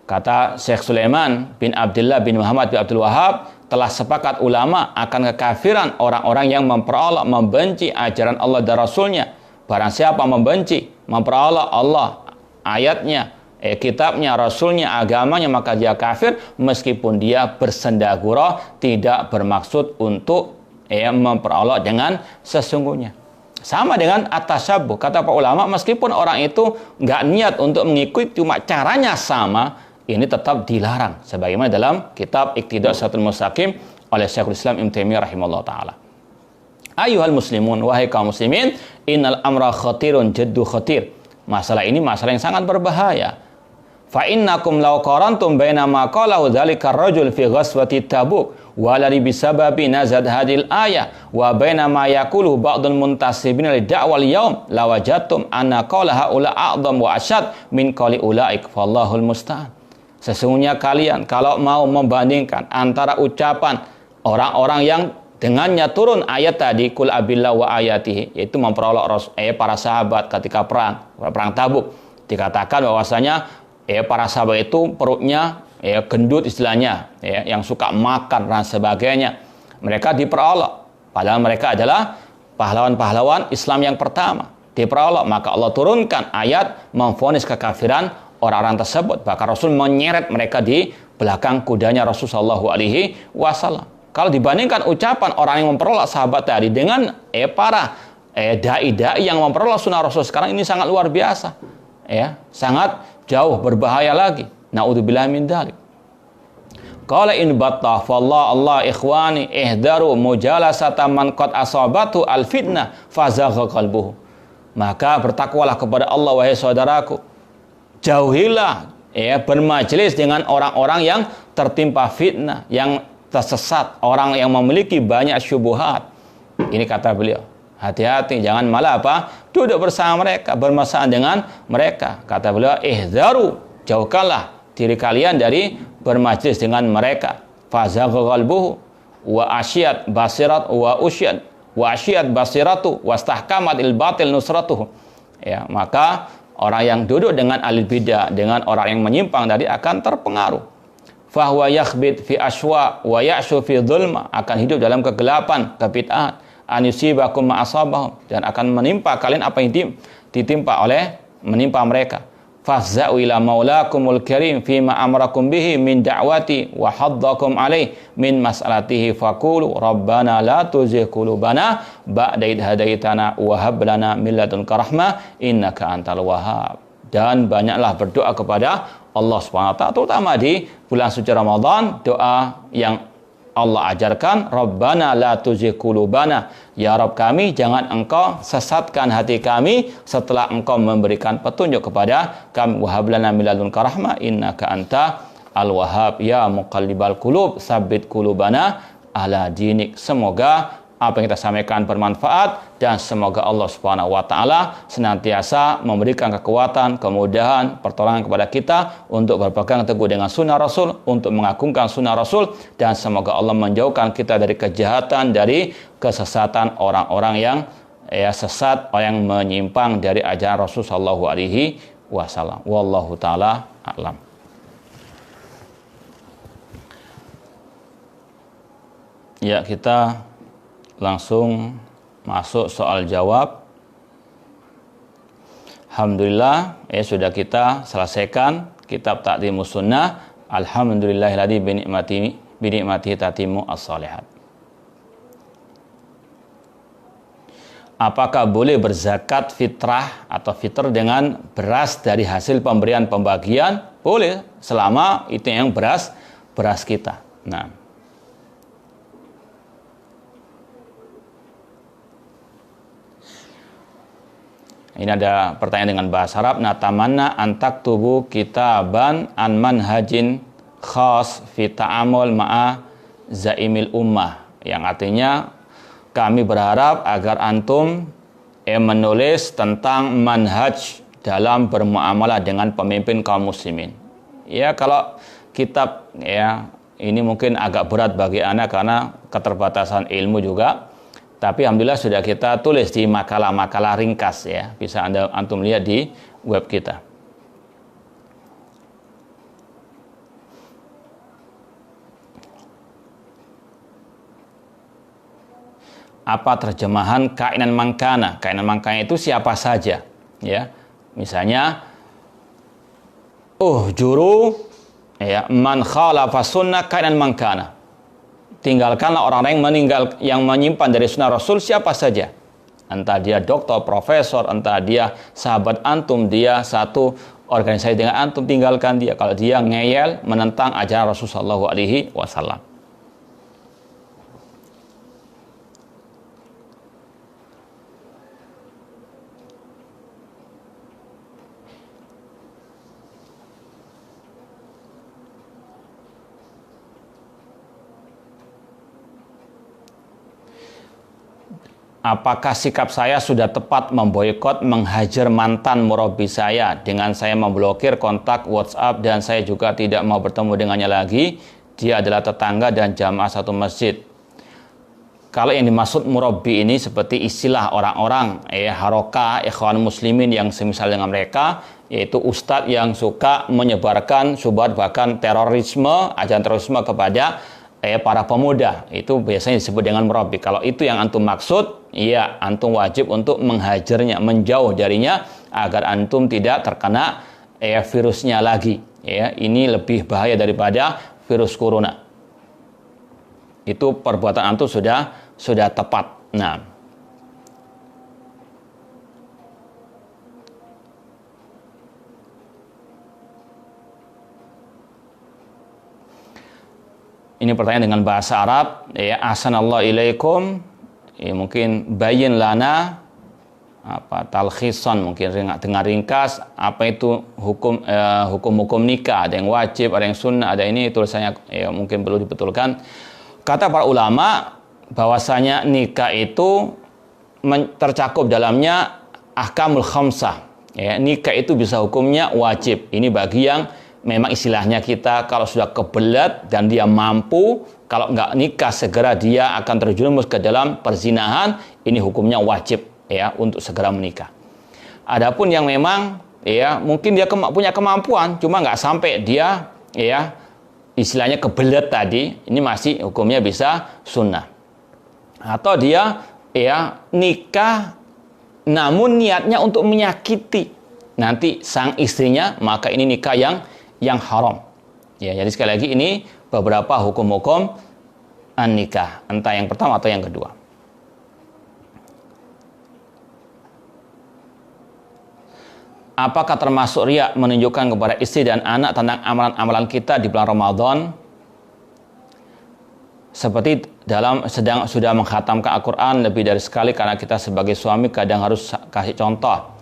Speaker 1: Kata Syekh Sulaiman bin Abdullah bin Muhammad bin Abdul Wahhab, telah sepakat ulama akan kekafiran orang-orang yang memperolok, membenci ajaran Allah dan Rasulnya. Barang siapa membenci, memperolok Allah, ayatnya, kitabnya, Rasulnya, agamanya, maka dia kafir, meskipun dia bersendagurah, tidak bermaksud untuk memperolok dengan sesungguhnya. Sama dengan at-tashabbuh. Kata para ulama, meskipun orang itu nggak niat untuk mengikuti, cuma caranya sama, ini tetap dilarang. Sebagaimana dalam kitab Iqtida' Shiratal Mustaqim oleh Syekhul Islam Ibnu Taimiyah rahimahullah ta'ala. Ayuhal muslimun, wahai kaum muslimin, innal amra khatirun jaddu khatir. Masalah ini masalah yang sangat berbahaya. Fa innakum law qarantum baina ma qalahu dzalika ar-rajul fi ghazwati Tabuk wa la bisababi nazad hadil ayah wa baina ma yaqulu ba'dul muntasibin li da'wal yaum lawajadtum anna qala haula a'dham wa asyad min qali ulaik fallahul musta'an. Sesungguhnya kalian kalau mau membandingkan antara ucapan orang-orang yang dengannya turun ayat tadi, kul abillah wa ayatihi, yaitu memperolok para sahabat ketika perang Tabuk, dikatakan bahwasanya para sahabat itu perutnya gendut istilahnya, yang suka makan dan sebagainya. Mereka diperolok, padahal mereka adalah pahlawan-pahlawan Islam yang pertama. Diperolok, maka Allah turunkan ayat memvonis kekafiran orang-orang tersebut. Bahkan Rasul menyeret mereka di belakang kudanya Rasulullah SAW. Kalau dibandingkan ucapan orang yang memperolok sahabat tadi dengan para dai-dai yang memperolok sunnah Rasul sekarang, ini sangat luar biasa, sangat jauh berbahaya lagi. Na'udzubillahi min dzalik. Qala in batta fallah Allah ikhwani ihdaru mujalasata man qad asabatu al fitnah fazagha qalbuhu. Maka bertakwalah kepada Allah wahai saudaraku. Jauhilah bermajelis dengan orang-orang yang tertimpa fitnah, yang tersesat, orang yang memiliki banyak syubhat. Ini kata beliau. Hati-hati, jangan malah duduk bersama mereka, bermesraan dengan mereka. Kata beliau, ihzaru, jauhkanlah diri kalian dari bermajelis dengan mereka. Fazagha qalbuhu wa asyad basirat wa usyad wa asyad basiratu wastahkamat il batil nusratuhu. Ya, maka orang yang duduk dengan ahli bidah, dengan orang yang menyimpang tadi akan terpengaruh. Fahuwa yakhbit fi aswa wa ya'shu fi dhulma, akan hidup dalam kegelapan, kebid'ahan. An yusibakum ma asabahum, dan akan menimpa kalian apa yang menimpa mereka. Faza'u ila maulakumul karim fima amrakum bihi min da'wati wa haddakum alaih min mas'alatihi faqulu rabbana la tuzigh qulubana ba'da idh hadaitana wa hab lana min ladunka rahmah innaka antal wahhab. Dan banyaklah berdoa kepada Allah Subhanahu wa taala, terutama di bulan suci Ramadan, doa yang Allah ajarkan, Rabbana la tuzigh qulubana, ya Rabb kami, jangan engkau sesatkan hati kami setelah engkau memberikan petunjuk kepada kami. Wa hab lana min ladunka rahmah innaka anta al-wahhab, ya muqallibal qulub tsabbit qulubana ala dinik. Semoga apa yang kita sampaikan bermanfaat, dan semoga Allah Subhanahu wa taala senantiasa memberikan kekuatan, kemudahan, pertolongan kepada kita untuk berpegang teguh dengan sunnah Rasul, untuk mengagungkan sunnah Rasul, dan semoga Allah menjauhkan kita dari kejahatan, dari kesesatan orang-orang yang sesat, orang yang menyimpang dari ajaran Rasul sallallahu alaihi wasallam. Wallahu taala a'lam. Ya, kita langsung masuk soal jawab. Alhamdulillah, sudah kita selesaikan kitab Ta'dhimus Sunnah. Alhamdulillahilladzi bi ni'matihi tatimmu as-shalihat. Apakah boleh berzakat fitrah atau fitr dengan beras dari hasil pemberian pembagian? Boleh, selama itu yang beras kita. Nah, ini ada pertanyaan dengan bahasa Arab. Natamanna antak tubuh kitaban an manhajin khas fi ta'amul ma'a zaimil ummah. Yang artinya kami berharap agar antum menulis tentang manhaj dalam bermuamalah dengan pemimpin kaum muslimin. Ya, kalau kitab ini mungkin agak berat bagi Anda karena keterbatasan ilmu juga. Tapi alhamdulillah sudah kita tulis di makalah-makalah ringkas ya. Bisa antum lihat di web kita. Apa terjemahan kainan mangkana? Kainan mangkana itu siapa saja, ya. Misalnya juru man khalafa sunnah kainan mangkana. Tinggalkanlah orang-orang yang menyimpan dari sunnah Rasul siapa saja. Entah dia doktor, profesor, entah dia sahabat antum, dia satu organisasi dengan antum, tinggalkan dia. Kalau dia ngeyel menentang ajaran Rasulullah sallallahu alaihi wasallam. Apakah sikap saya sudah tepat memboikot, menghajar mantan murabi saya dengan saya memblokir kontak WhatsApp dan saya juga tidak mau bertemu dengannya lagi? Dia adalah tetangga dan jamaah satu masjid. Kalau yang dimaksud murabi ini seperti istilah orang-orang harokah, ikhwan muslimin yang semisal dengan mereka, yaitu ustadz yang suka menyebarkan syubhat bahkan terorisme, ajaran terorisme kepada para pemuda. Itu biasanya disebut dengan murabi. Kalau itu yang antum maksud, ya antum wajib untuk menghajarnya, menjauh darinya agar antum tidak terkena virusnya lagi. Ya, ini lebih bahaya daripada virus corona. Itu perbuatan antum sudah tepat. Nah, ini pertanyaan dengan bahasa Arab. Ahsanallahu ilaikum. Mungkin bayin lana talkhisan, mungkin dengar ringkas apa itu hukum nikah, ada yang wajib, ada yang sunnah, ada ini tulisannya mungkin perlu dibetulkan. Kata para ulama bahwasanya nikah itu tercakup dalamnya ahkamul khamsah. Nikah itu bisa hukumnya wajib. Ini bagi yang memang istilahnya kita kalau sudah kebelet dan dia mampu, kalau nggak nikah segera dia akan terjerumus ke dalam perzinahan, ini hukumnya wajib untuk segera menikah. Adapun yang memang mungkin dia punya kemampuan, cuma nggak sampai dia istilahnya kebelet tadi, ini masih hukumnya bisa sunnah. Atau dia nikah namun niatnya untuk menyakiti nanti sang istrinya, maka ini nikah yang haram. Jadi sekali lagi ini beberapa hukum-hukum an-nikah, entah yang pertama atau yang kedua. Apakah termasuk riya menunjukkan kepada istri dan anak tentang amalan-amalan kita di bulan Ramadan? Seperti sudah mengkhatamkan Al-Quran lebih dari sekali, karena kita sebagai suami kadang harus kasih contoh.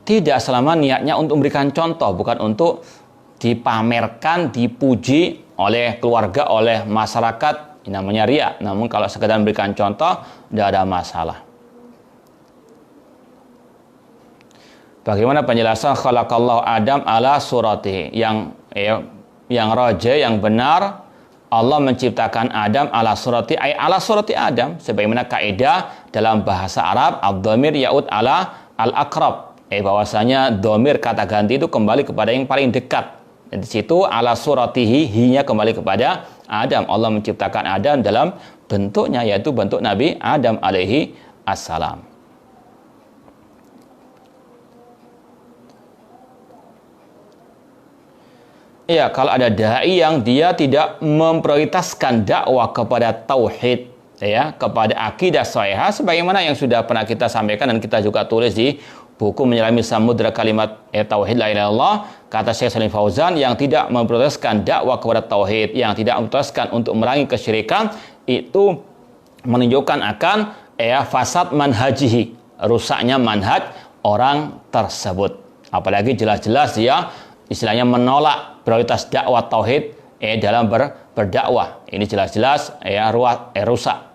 Speaker 1: Tidak selama niatnya untuk memberikan contoh, bukan untuk dipamerkan, dipuji oleh keluarga, oleh masyarakat, ini namanya riya. Namun kalau sekedar memberikan contoh, tidak ada masalah. Bagaimana penjelasan khalaqallahu Adam ala suratihi? Yang roja, yang benar, Allah menciptakan Adam ala surati, ay ala surati Adam, sebagaimana kaidah dalam bahasa Arab, ad-dhamir ya'ud ala al-aqrab, bahwasanya dhamir kata ganti itu kembali kepada yang paling dekat. Di situ ala suratihi, hinya kembali kepada Adam. Allah menciptakan Adam dalam bentuknya, yaitu bentuk Nabi Adam alaihi assalam. Kalau ada dai yang dia tidak memprioritaskan dakwah kepada tauhid, kepada akidah shahihah, sebagaimana yang sudah pernah kita sampaikan dan kita juga tulis di buku Menyelami Samudra Kalimat Tauhid La Ilaha Illallah, kata Syekh Shalih Fauzan, yang tidak memprioritaskan dakwah kepada tauhid, yang tidak memprioritaskan untuk merangi kesyirikan, itu menunjukkan akan fasad manhajihi, rusaknya manhaj orang tersebut. Apalagi jelas-jelas dia istilahnya menolak prioritas dakwah tauhid dalam berdakwah. Ini jelas-jelas rusak.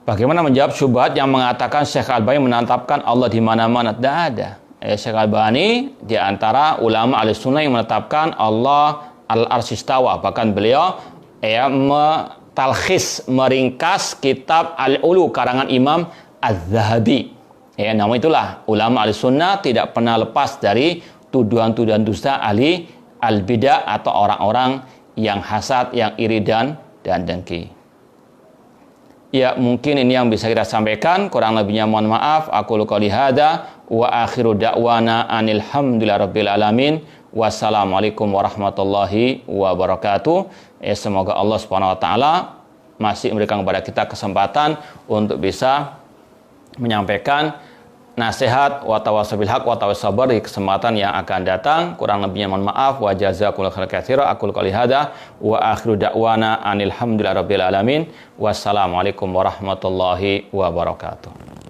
Speaker 1: Bagaimana menjawab syubhat yang mengatakan Syekh Al-Albani menetapkan Allah di mana-mana? Tidak ada. Syekh Al-Albani di antara ulama Ahlussunnah yang menetapkan Allah al-arsy istawa. Bahkan beliau talkhis, meringkas kitab Al-Ulu karangan Imam Az-Zahabi. Namun itulah ulama Ahlussunnah tidak pernah lepas dari tuduhan-tuduhan dusta ahli al-bidah atau orang-orang yang hasad, yang iri dan dengki. Mungkin ini yang bisa kita sampaikan, kurang lebihnya mohon maaf. Aqulu qouli hadza wa akhiru da'wana anil hamdulillahi rabbil alamin. Wassalamualaikum warahmatullahi wabarakatuh. Semoga Allah Subhanahu wa taala masih memberikan kepada kita kesempatan untuk bisa menyampaikan nasihat wa tawassul bil haq wa tawassul sabar di kesempatan yang akan datang. Kurang lebihnya mohon maaf. Wa jazakumullahu khairan katsiran. Aqulu qouli hadza wa akhiru da'wana anil hamdulillahi rabbil alamin. Wassalamualaikum warahmatullahi wabarakatuh.